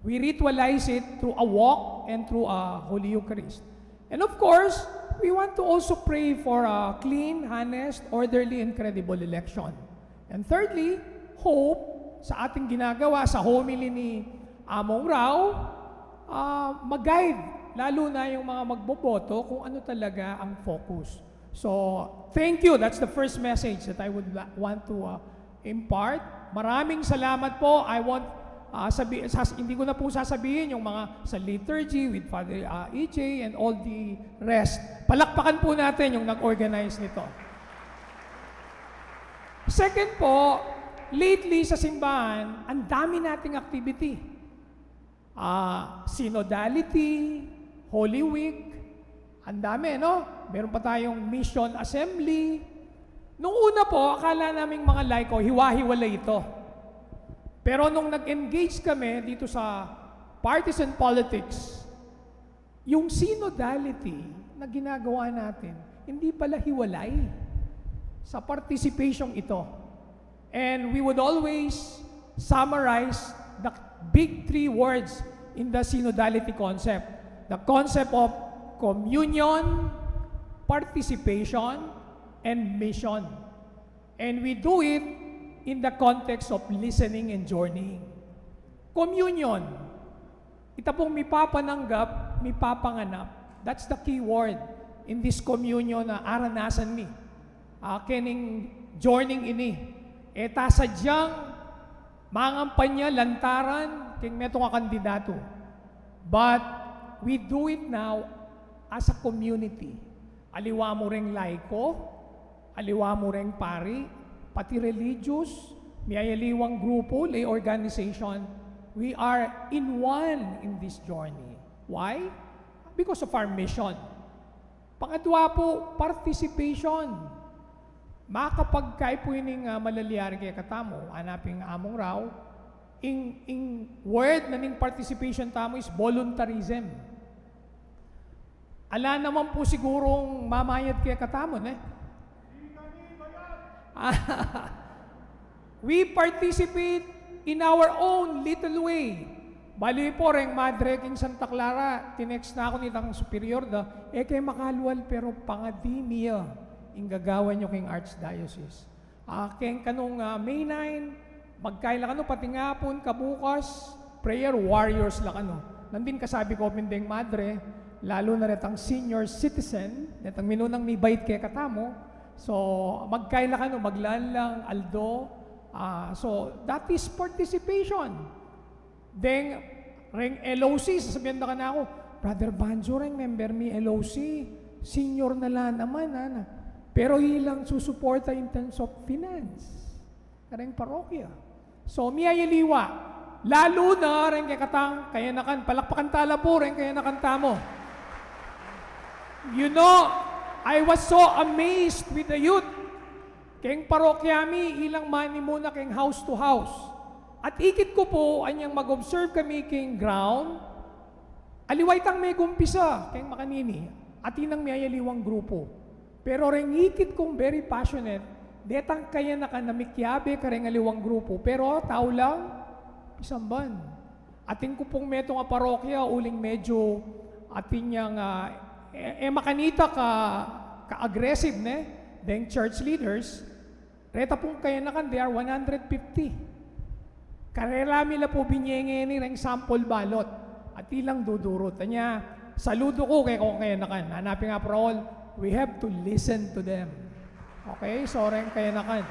We ritualize it through a walk and through a Holy Eucharist. And of course, we want to also pray for a clean, honest, orderly, and credible election. And thirdly, hope sa ating ginagawa sa homily ni Among Rao, mag-guide lalo na yung mga magboboto kung ano talaga ang focus. So, thank you. That's the first message that I would want to impart. Maraming salamat po. I want hindi ko na po sasabihin yung mga sa liturgy with Father EJ and all the rest. Palakpakan po natin yung nag-organize nito. Second po, lately sa simbahan, ang dami nating activity. Synodality, Holy Week, ang dami, no? Meron pa tayong Mission Assembly. Nung una po, akala naming mga laiko, hiwa-hiwalay ito. Pero nung nag-engage kami dito sa partisan politics, yung synodality na ginagawa natin, hindi pala hiwalay sa participation ito. And we would always summarize the big three words in the synodality concept. The concept of communion, participation, and mission. And we do it in the context of listening and journeying. Communion. Ito pong mipapananggap, mipapanganap. That's the key word in this communion na aranasan mi. Kening joining ini. Sadyang mangampanya lantaran king meto nga kandidato. But we do it now as a community. Aliwa mo ring laiko, aliwa mo ring pari, pati religious, may aliwang grupo, lay organization. We are in one in this journey. Why? Because of our mission. Pangatwa po, participation. Makapagkay po yun malaliyari kaya katamo, hanaping Among Rao, in word na ning participation tamo is voluntarism. Ala naman po sigurong mamayad kaya katamon We participate in our own little way. Bali po ring Madre King Santa Clara, tinext na ako nitang superior kay makalwal pero pangadimia ing gagawan nyo king Archdiocese. King kanong May 9, magkaila kano pati ngapon kabukas, prayer warriors la kano. Nandin kasabi ko mindeng Madre, lalo na retang senior citizen, netang minunang ni bait kay katamo. So magkaila kano maglalang Aldo. So that is participation. Then ring LOC, sasabihan na ka na ako, Brother Banjo ring member mi LOC, senior na lang naman pero ilang susuporta in terms of finance. Kareng parokya. So, miyayaliwa. Lalo na rin kay katang, kaya nakan, palakpakan tala po rin kaya nakanta mo. You know, I was so amazed with the youth. Keng parokyami, ilang mani muna keng house to house. At ikit ko po, anyang mag-observe kami keng ground, aliway tang may gumpisa, keng makanini, at inang miyayaliwang grupo. Pero rin ikit kong very passionate, detang kaya na ka namikyabe ka rin aliwang grupo, pero tao lang, isang ban. Ating ko pong meto nga parokya, uling medyo ating yang makanita ka-aggressive then church leaders, reta pong kaya na kan, they are 150. Karelami la po binyenge ni ring sample balot, at ilang dudurot. Anya, saludo ko kaya kung kaya na kan, hanapin nga parol, we have to listen to them. Okay, so rin kaya nakan.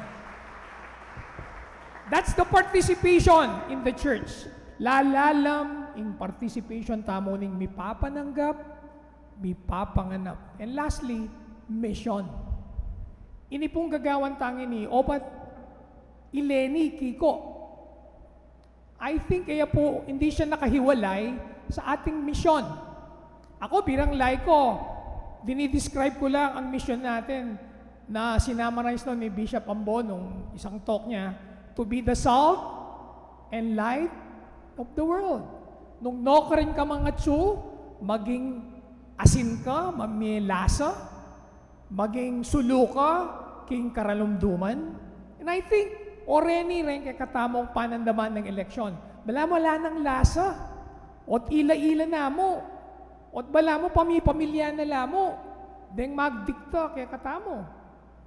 That's the participation in the church. Lalalam in participation tamo ning mipapananggap, mipapanganap. And lastly, mission. Ini pong gagawan tangin ni Opat Ileni Kiko. I think kaya po hindi siya nakahiwalay sa ating mission. Ako bilang laiko, dinidescribe ko lang ang mission natin na sinamarize nun ni Bishop Ambo nung isang talk niya, to be the salt and light of the world. Nung no ka rin ka mga tsu, maging asin ka, mamilasa, maging sulu ka, king karalumduman. And I think, oreni rin kay katamong panandaman ng eleksyon. Wala nang lasa. Ot ila-ila na mo. Ot bala mo pamilya na lamo. Deng magdikta kay katamo.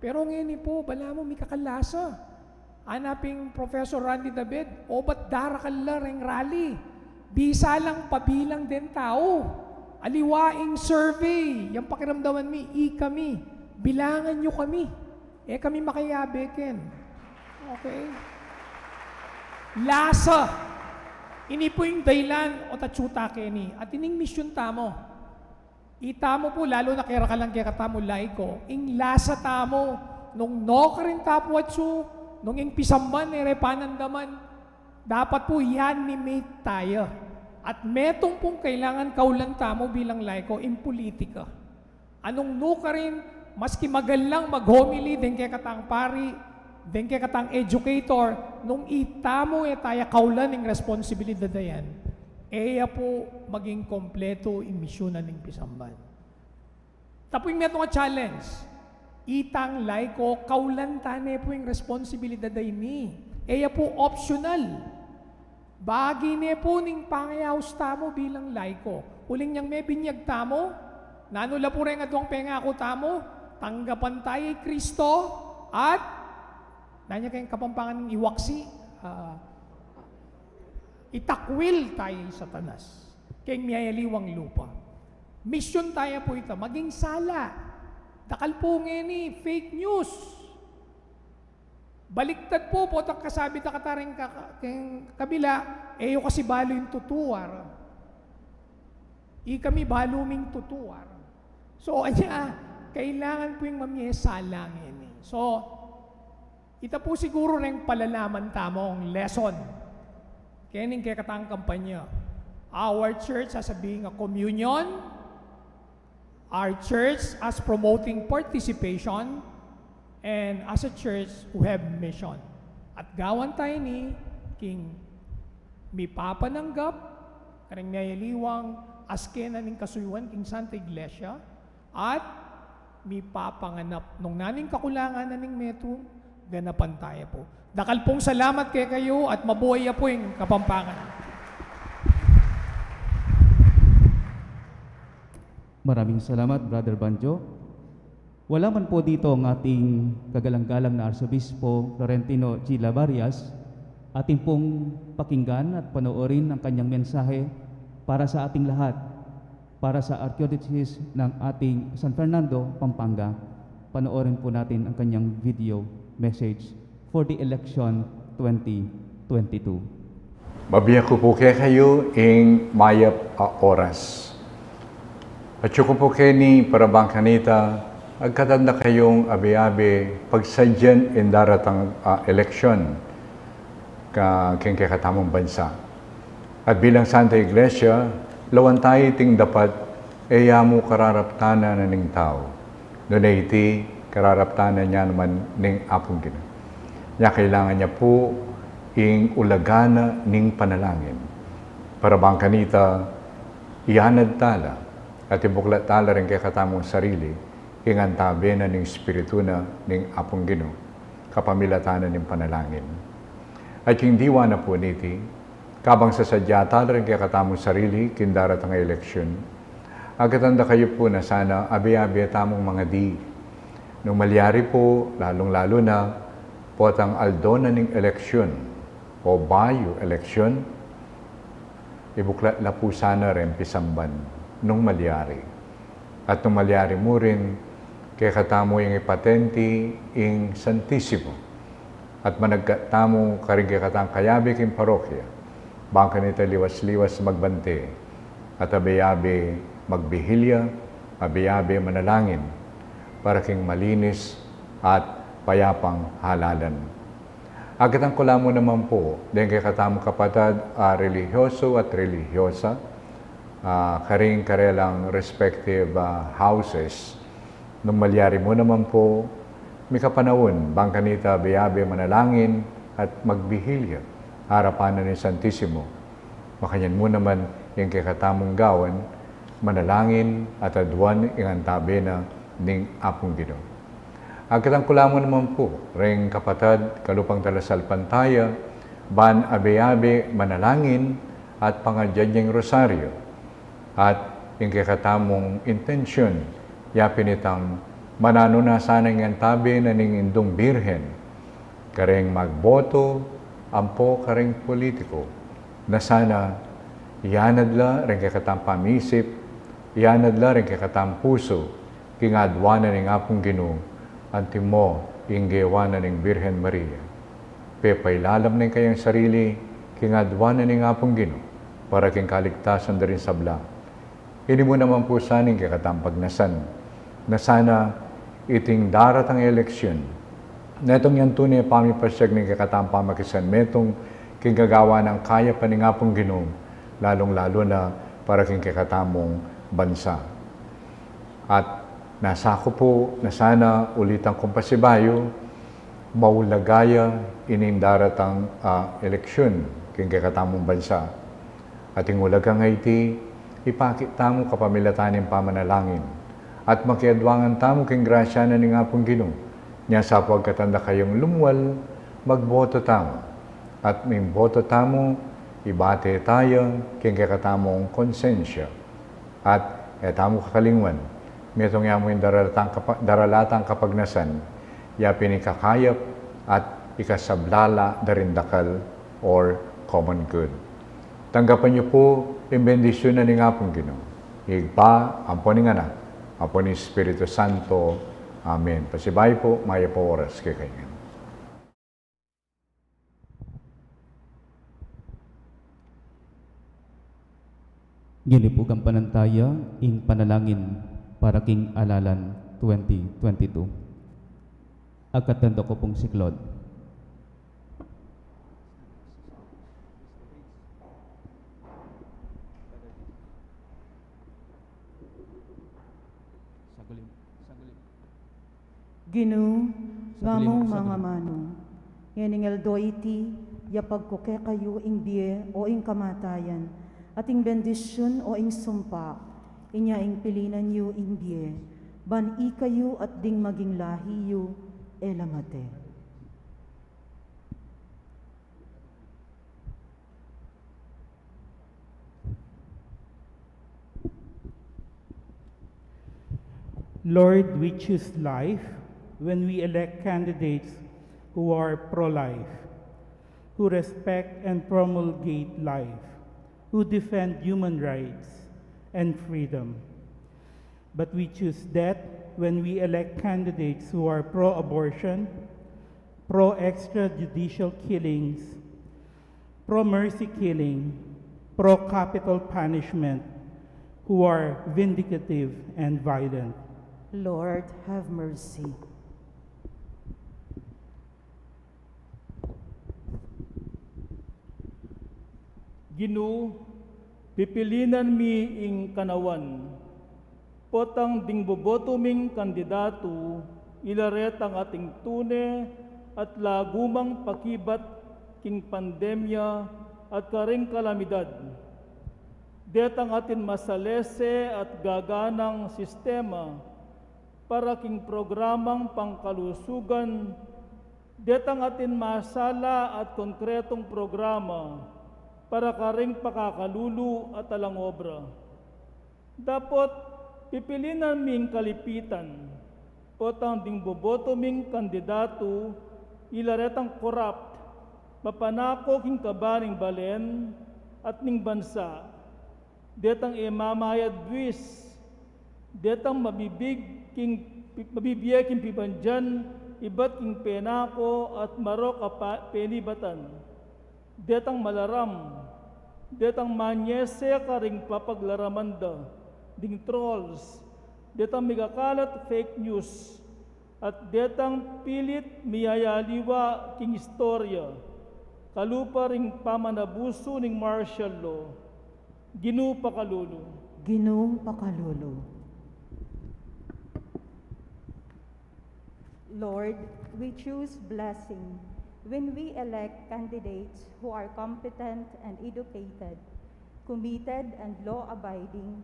Pero ngayon po, bala mo may kakalasa. Hanaping Professor Randy David, o ba't darakal ring rally? Bisa lang pabilang din tao. Aliwaing survey. Yung pakiramdaman mi, kami. Bilangan nyo kami. Kami makayabekin. Okay? Lasa. Ini po yung daylan o tatsuta keni. At ining mission tamo. Itamo po, lalo na kaya ka lang kaya katamo laiko. Ing lasa tamo. Nung no ka rin tapwatsu, nung ing pisamban, panandaman, dapat po i-animate tayo. At metong pong kailangan kaulan tamo bilang laiko, in politika. Anong no ka rin, maski magalang mag-homily, din kaya katang pari, din kaya katang educator, nung itamo tayo kaulan ng responsibilidad na yan, po maging kompleto in misyonan ng pisamban. Tapos yung metong challenge, itang laiko, kaulan tane po yung responsibilidad na ini. Po optional. Bagi ne po ning pangayaws tamo bilang laiko. Uling niyang may binyag tamo, nanula po rin atong pengako tamo, tanggapan tayo Kristo, at nanya kayong kapampangan ng iwaksi, itakwil tayo sa tanas. Kayong miyayaliwang lupa. Mission tayo po ito, maging sala. Dakal po ngeni, fake news. Baliktad po, tak kasabi ta kataring kabila, yung kasi balo yung tutuwar. Kami baluming tutuwar. So, kailangan po yung mamiyesala ngeni. So, ita po siguro rin palalaman tamong lesson. Kening kaya katang kampanya. Our church as being a communion, our church as promoting participation, and as a church who have mission. At gawan tayo ni King mi papananggap, karang mayaliwang asken aning kasuywan King Santa Iglesia, at mi papanganap nung naning kakulangan naning meto, ganapan tayo po. Dakal pong salamat kayo at mabuhay po yung Kapampangan. Maraming salamat, Brother Banjo. Wala man po dito ang ating kagalang-galang na Arsobispo Florentino G. Lavarias. Ating pong pakinggan at panoorin ang kanyang mensahe para sa ating lahat, para sa Archdiocese ng ating San Fernando, Pampanga. Panoorin po natin ang kanyang video message for the election 2022. Mabiyak ko po kayo ing mayap oras. At ko po ni Parabangkanita, agkatanda kayong abi-abi pagsadyan in daratang eleksyon keng kakatamong bansa. At bilang Santa Iglesia, lawan tayo ting dapat mo kararaptana na ning tao. Doon iti kararaptana niya naman ning apong Ginoo. Niya kailangan niya po ing ulagana ning panalangin. Parabangkanita, iyanad tala at ibuklat tala rin kay katamong sarili ingantabi na ning Espiritu na ning apong Ginoo, kapamilatana ning panalangin. At yung diwa na po niti, kabang sasadya tala rin kay katamong sarili, kindarat ang eleksyon, agatanda kayo po na sana abi-abi tamong mga di. Nung malyari po, lalong-lalo na, potang aldona ning eleksyon o bayo eleksyon, ibuklat la po sana rin pisamban nung malyari. At nung malyari mo rin, kaya katamo yung ipatenti ing Santissimo. At managkatamo karing kaya katang kayabi king parokya, bangka nita liwas-liwas magbante, at abayabi magbihilya, abayabi manalangin, para king malinis at payapang halalan. Agatan ko mo naman po, din kay katamong kapatid, religyoso at religyosa, karing karelang respective houses. Nung malyari mo naman po, may kapanahon, bangkanita, biyabe, manalangin, at magbihilya, harapan na ni Santissimo. Makanyan mo naman yung kay katamong gawan, manalangin at aduan yung antabi na ning apong Ginoo. Agkatang kulamo naman po, ring kapatid, kalupang talasal pantaya, ban abe-abe, manalangin, at pangadyan yung rosaryo. At yung kakatamong intensyon, yapin itang manano na sana ng tabi na ning indong birhen, karing magboto, ampo karing politiko, na sana iyanadla ring kakatang pamisip, iyanadla ring kakatang puso, kingadwanan ng apong Ginoo, antimo inggewanan ng Birhen Maria. Pepailalam ng kayang sarili, kingadwanan ng apong Ginoo, para king kaligtasan na rin sa bla. Ini mo naman po saning kakatampagnasan, na sana iting daratang eleksyon, na itong yan tunay pamipasyag ng kakatampamakisan, metong kingagawa ng kaya pa ng apong Ginoo, lalong-lalo na para king kakatamong bansa. At nasa ako po na sana ulitang kumpasibayo, maulagaya ining daratang eleksyon king kakatamong bansa. At ingulagang iti, ipakita mo kapamilatanin pamanalangin. At makiadwangan tamo king grasya na ning apong Ginoo. Nya sa pagkatanda kayong lumuwal, magboto tamo. At may boto tamo, ibate tayo king kakatamong konsensya. At etamo kakalingwan, metong yamo yung daralatang kapagnasan, yapin ikakayap at ikasablala darindakal or common good. Tanggapan niyo po yung bendisyon na ng apong Ginoo. Higpa, ampo ng anak, ampo ni Espiritu Santo. Amen. Pasibay po, maya po oras kay kayo. Ginipug ang panantaya, ing panalangin, para king alalan 2022. Agkatando ko pong si Claude. Ginoo, ngamong Saglit. mga manong, yeningal do iti, yapag ko ke kayo ing biye o ing kamatayan, at ing bendisyon o ing sumpa, inya ing pilinan yu ing biye, ban i kayo at ding maging lahi yu, elamate. Lord, we choose life when we elect candidates who are pro-life, who respect and promulgate life, who defend human rights and freedom. But we choose death when we elect candidates who are pro-abortion, pro-extrajudicial killings, pro-mercy killing, pro-capital punishment, who are vindicative and violent. Lord, have mercy. Ginoo, pipilinan mi ing kanawan, potang dingbobotoming kandidato, ilaret ang ating tune at lagumang pakibat king pandemya at karing kalamidad. Detang atin masalese at gaganang sistema para king programang pangkalusugan, detang atin masala at konkretong programa para karing pakakalulu at alang obra. Dapat pipilinan ming kalipitan, potang dingbobotoming kandidato, ilaretang corrupt, mapanako king kabaning balen at ning bansa, detang imamayad buwis, detang mabibiyay king pibandyan, ibat king penako at marok penibatan, detang malaram, detang manyese karing papaglaramanda, ding trolls, detang migakalat fake news, at detang pilit miyayaliwa king istorya, kalupa ring pamanabuso ning martial law, Ginu pakalulu. Ginoo pakalolo. Lord, we choose blessing when we elect candidates who are competent and educated, committed and law-abiding,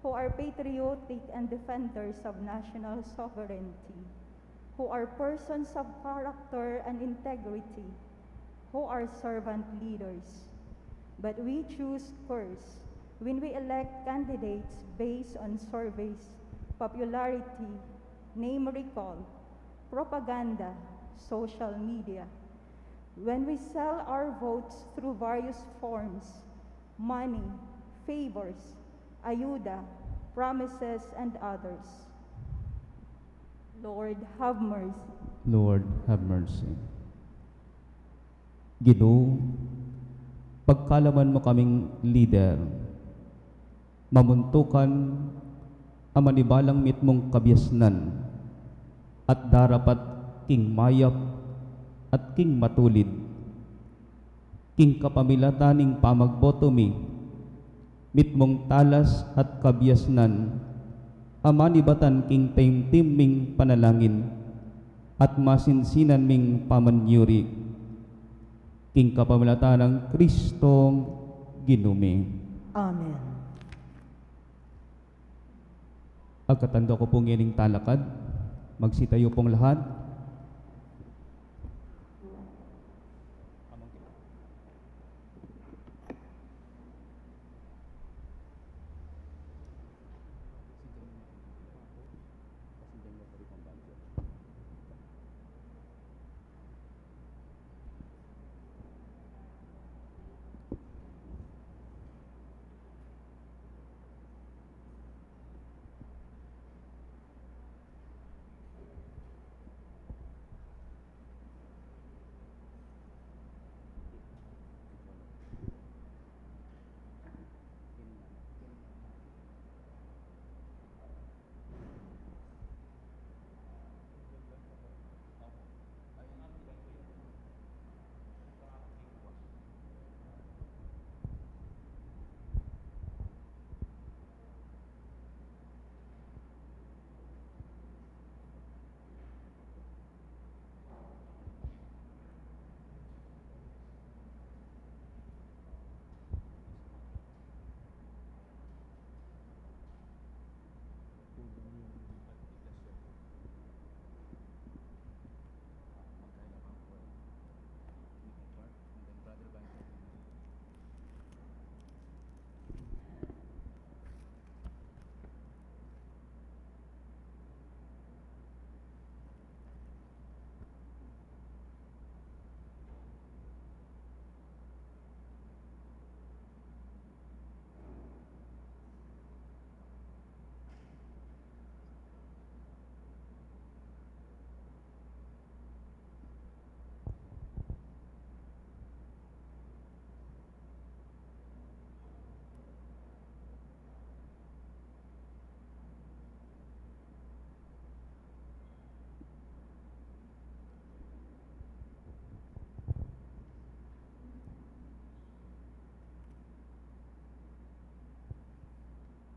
who are patriotic and defenders of national sovereignty, who are persons of character and integrity, who are servant leaders. But we choose curse when we elect candidates based on surveys, popularity, name recall, propaganda, social media. When we sell our votes through various forms, money, favors, ayuda, promises, and others. Lord, have mercy. Lord, have mercy. Ginoo, pagkalaman mo kaming leader, mamuntukan ang manibalang mitmong kabyasnan at darapat king mayap at king matulid, king kapamilataning pamagbotomi, mitmong talas at kabyasnan, amanibatan king taimtim ming panalangin, at masinsinan ming pamanyuri, king kapamilatan ng Kristong Ginumi. Amen. Agkatanda ko pong ining talakad, magsitayo pong lahat.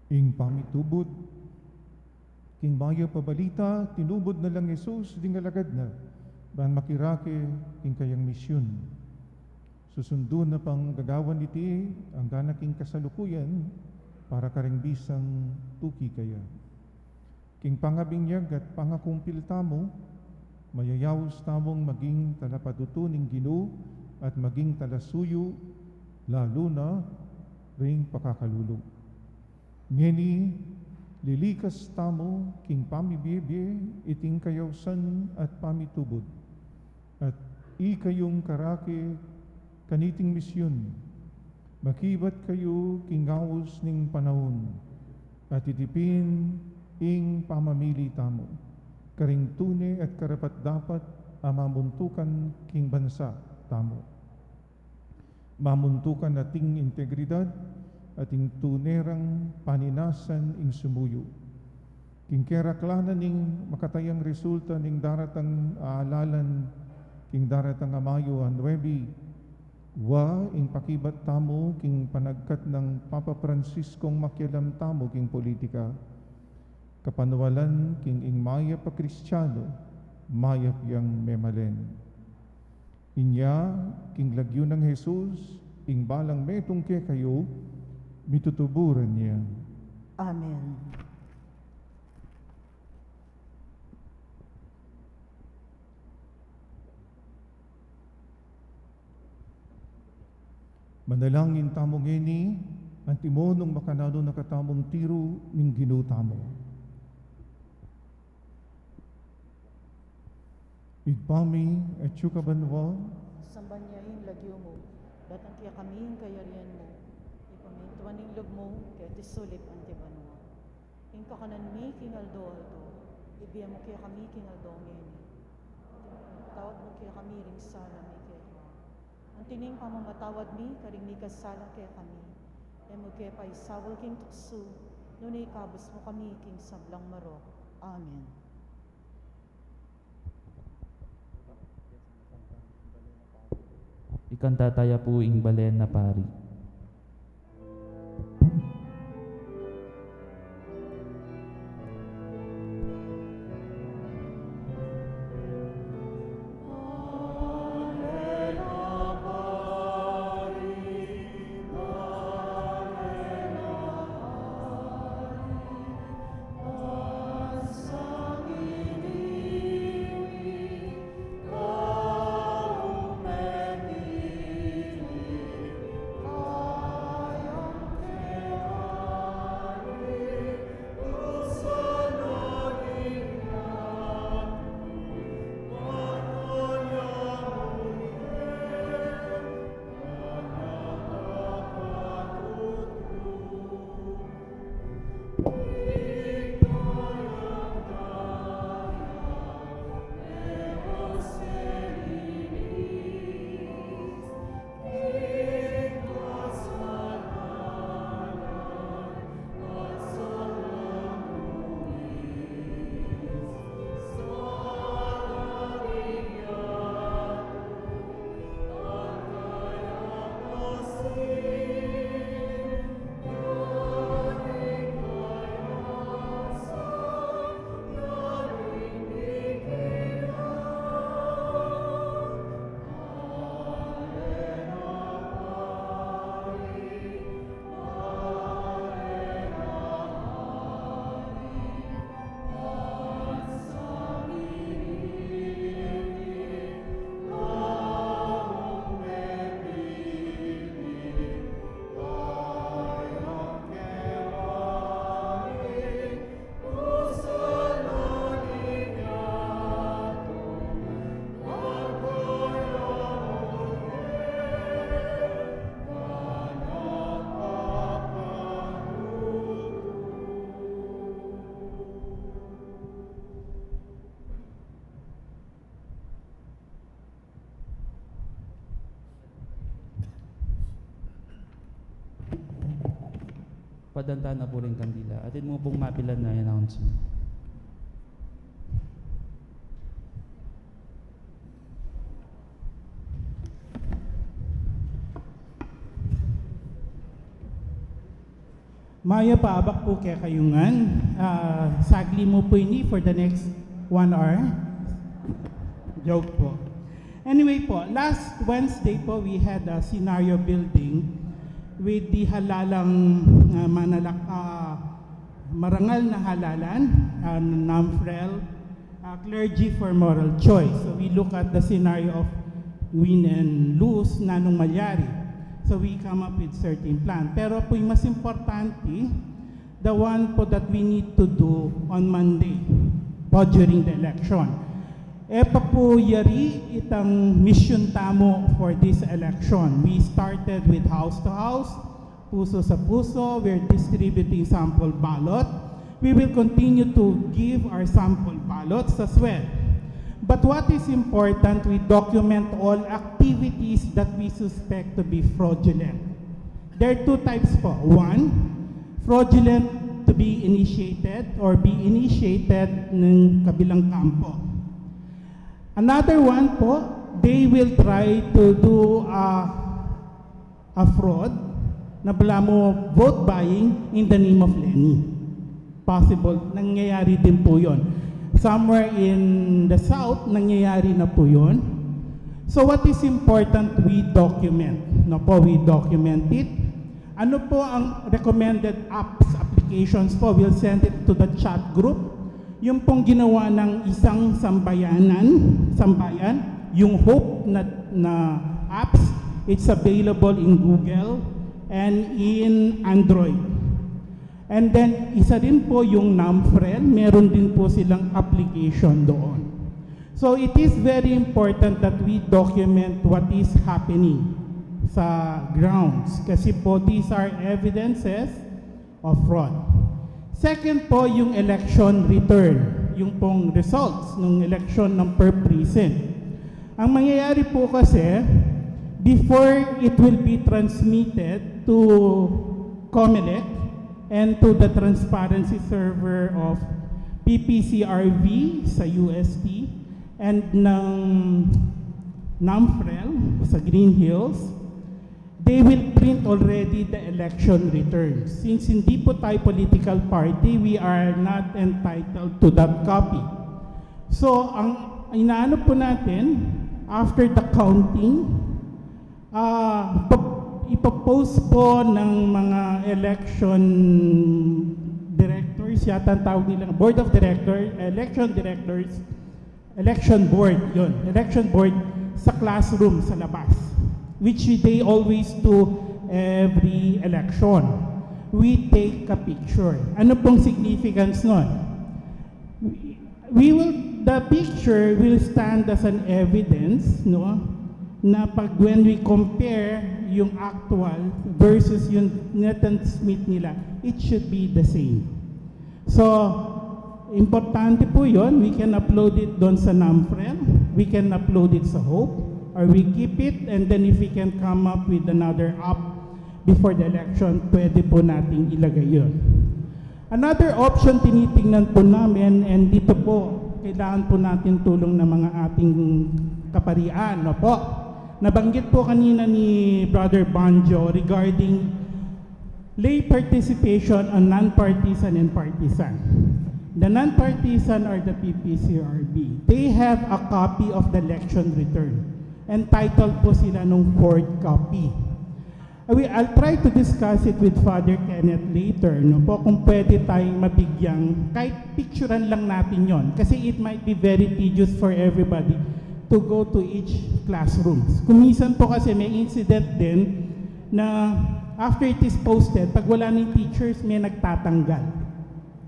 Ing pamitubod, king mayo pabalita, tinubod na lang Jesus, di ngalagad na, ban makirake, king kayang misyon. Susundo na pang gagawan iti, ang ganaking kasalukuyan, para karing bisang tuki kaya. King pangabinyag at pangakumpil tamo, mayayaws tamong maging talapadutuning Ginoo at maging talasuyo, lalo na ring pakakalulong. Ngeni, lilikas tamo king pamibiyebye iting kayawsan at pamitubod, at ikayong karake kaniting misyon, makibat kayo king ngawos ning panahon, at itipin ing pamamili tamo, karing tune at karapat dapat amamuntukan king bansa tamo. Mamuntukan ating integridad, ating tunerang paninasan ing sumuyo. king keraklanan ning makatayang resulta ning daratang aalalan king daratang amayuan webi ing pakibat tamo king panagkat ng Papa Franciscong makialam tamo king politika kapanwalan king ing mayap pa Kristiyano mayap yang memalen inya king lagyo ng Jesus ing balang metong ke kayo mitutuburan niya. Amen. Manalangin tamong ini, ang timonong makanado nakatamong tiro ning ginutamo. Igpami at syukabanwa, Sambanyain lagyo mo, datang kaya kami ang kayarian mo, ipamintuan ng loob mo, kaya tisulip ang tibanwa. Ing kakanan mi kingaldo-aldo, ibiya mo kaya kami kingaldo ngeni. Tawad mo kaya kami ring sala may kaya. Ang tining pamamatawad mi, karing ni kasala kaya kami. E mo kaya pa isawal king tukso, nunay kabos mo kami king sablang marok. Amen. Ikantataya po ing balen na pari. Padanta na po rin kandila. Atin mo pong mapilan na announcement. Maya paabak po kaya kayungan. Sagli mo po ini for the next 1 hour. Joke po. Anyway po, last Wednesday po we had a scenario building with the halalang marangal na halalan, NAMFREL, Clergy for Moral Choice. So we look at the scenario of win and lose na nung malyari. So we come up with certain plan. Pero po yung mas importante, the one po that we need to do on Monday po during the election. Epa po yari itang mission tamo for this election. We started with house to house, puso sa puso. We're distributing sample ballot. We will continue to give our sample ballots as well. But what is important, we document all activities that we suspect to be fraudulent. There are 2 types po. 1, fraudulent to be initiated or be initiated ng kabilang kampo. Another one po, they will try to do a fraud na bala mo vote buying in the name of Lenny. Possible, nangyayari din po yon. Somewhere in the south, nangyayari na po yon. So what is important, we document. No po, we document it. Ano po ang recommended applications po? We'll send it to the chat group. Yung pong ginawa ng isang sambayan, yung Hope na apps, it's available in Google and in Android. And then, isa din po yung NAMFREL, meron din po silang application doon. So, it is very important that we document what is happening sa grounds. Kasi po, these are evidences of fraud. Second po, yung election return, yung pong results ng election ng per precinct. Ang mangyayari po kasi, before it will be transmitted to COMELEC and to the transparency server of PPCRV sa UST and ng NAMFREL sa Green Hills, they will print already the election returns. Since hindi po tayo political party, we are not entitled to that copy. So, ang inaano po natin, after the counting, ipopost po ng mga election directors, yata ang tawag nila, board of directors, election directors, election board, yun, election board sa classroom sa labas, which they always do every election. We take a picture. Ano pong significance nun? The picture will stand as an evidence, no? Na pag when we compare yung actual versus yung net-transmit nila, it should be the same. So, importante po yun. We can upload it doon sa NAMFREL. We can upload it sa Hope. Or we keep it, and then if we can come up with another app before the election, pwede po nating ilagay yun. Another option tinitingnan po namin, and dito po, kailangan po natin tulong ng mga ating kaparian, no po? Nabanggit po kanina ni Brother Banjo regarding lay participation on non-partisan and partisan. The non-partisan are the PPCRB. They have a copy of the election return. Entitled po sila nung fourth copy. I'll try to discuss it with Father Kenneth later, no po, kung pwede tayong mabigyang, kahit picturean lang natin yon, kasi it might be very tedious for everybody to go to each classrooms. Kumisan po kasi may incident din na after it is posted, pag wala ng teachers, may nagtatanggal.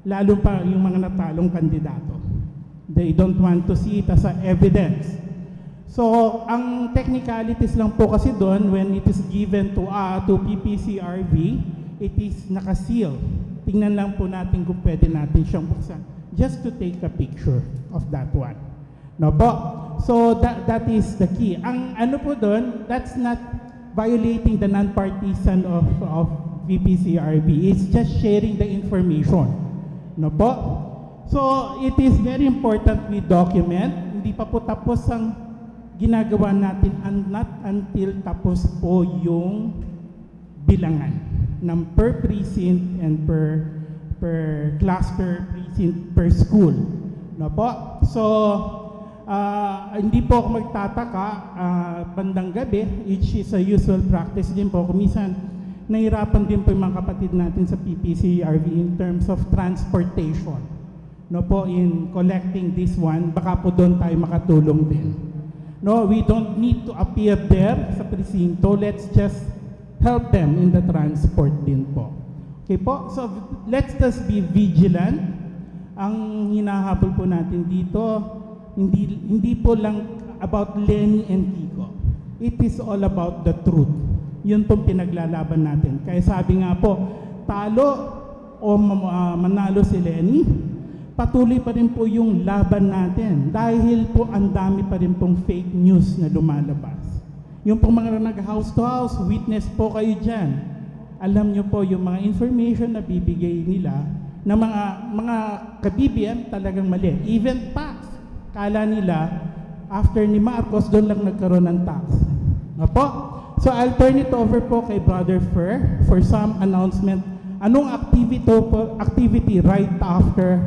Lalo pa yung mga natalong kandidato. They don't want to see it as a evidence. So, ang technicalities lang po kasi doon, when it is given to PPCRV, it is nakaseal. Tingnan lang po natin kung pwede natin siyang buksan. Just to take a picture of that one. No po? So, that is the key. Ang ano po doon, that's not violating the non-partisan of PPCRV. It's just sharing the information. No po? So, it is very important we document. Hindi pa po tapos ang ginagawa natin not until tapos po yung bilangan ng per precinct and per cluster precinct per school. No po? So, hindi po ako magtataka bandang gabi, which is a usual practice din po. Kumisan, nahirapan din po yung mga kapatid natin sa PPCRV in terms of transportation. No po, in collecting this one, baka po doon tayo makatulong din. No, we don't need to appear there sa presinto. Let's just help them in the transport din po. Okay po? So, let's just be vigilant. Ang hinahabol po natin dito, hindi po lang about Lenny and Kiko. It is all about the truth. Yun pong pinaglalaban natin. Kaya sabi nga po, talo o manalo si Lenny, patuloy pa rin po yung laban natin dahil po ang dami pa rin pong fake news na lumalabas. Yung pong mga nag-house to house, witness po kayo dyan. Alam nyo po yung mga information na bibigay nila, ng mga ka-BBM talagang mali. Even tax, kala nila after ni Marcos doon lang nagkaroon ng tax. Opo? So I'll turn it over po kay Brother Fer for some announcement. Anong activity right after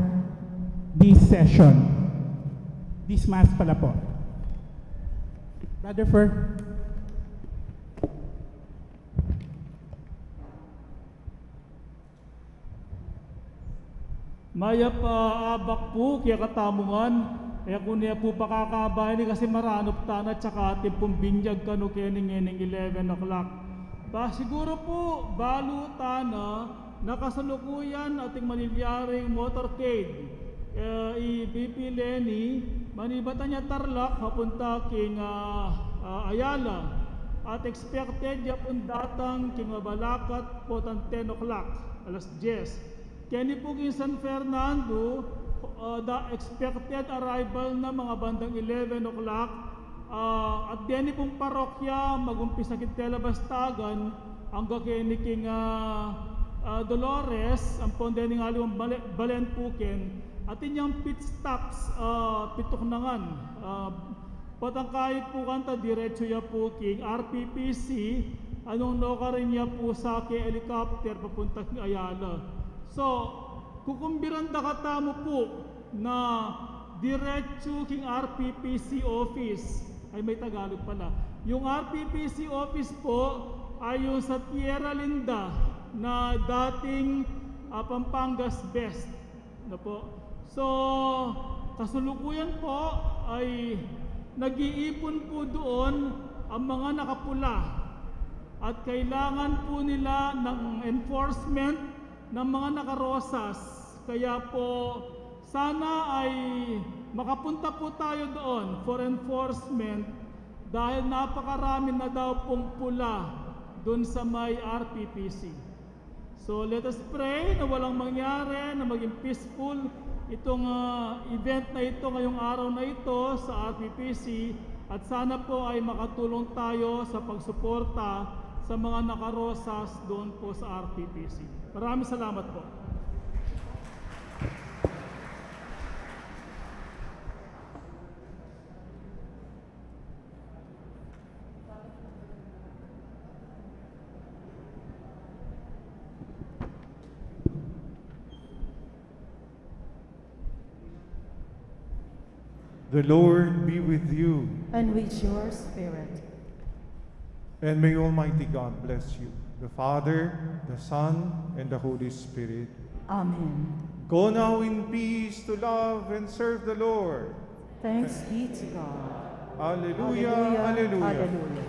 this session? This mass pala po. Brother Fer. Maya pa abak po kaya katamungan. Kaya kung niya po pakakabahin kasi maranop tana tsaka ating pong binyag kano kening 11 o'clock. Siguro po balo tana nakasalukuyan ating manilyaring motorcade. Ibipili ni manibata niya Tarlac papunta king Ayala. At expected niya pong datang king Mabalacat po 10 o'clock, alas 10. Kani po king San Fernando, the expected arrival na mga bandang 11 o'clock. At deni pong parokya, magumpisa kitela bastagan, ang gakini king Dolores, ang pondeni nga liwang balen puken, at inyang pit stops, pituknangan. Patangkayit po kanta, diretso ya po king RPPC, anong noka rin niya po sa helicopter papunta king Ayala. So, kukumbiranda ka mo po na diretso king RPPC office, ay may Tagalog pala. Yung RPPC office po ay yung sa Tierra Linda na dating Pampangas Best. Na po. So, kasulukuyan po ay nag-iipon po doon ang mga nakapula at kailangan po nila ng enforcement ng mga nakarosas. Kaya po sana ay makapunta po tayo doon for enforcement dahil napakarami na daw pong pula doon sa may RPPC. So let us pray na walang mangyari, na maging peaceful itong event na ito ngayong araw na ito sa RPPC at sana po ay makatulong tayo sa pagsuporta sa mga nakarosas doon po sa RPPC. Maraming salamat po. The Lord be with you, And with your spirit. and may Almighty God bless you, the Father, the Son, and the Holy Spirit. Amen. Go now in peace to love and serve the Lord. Thanks be to God. Alleluia, alleluia. Alleluia.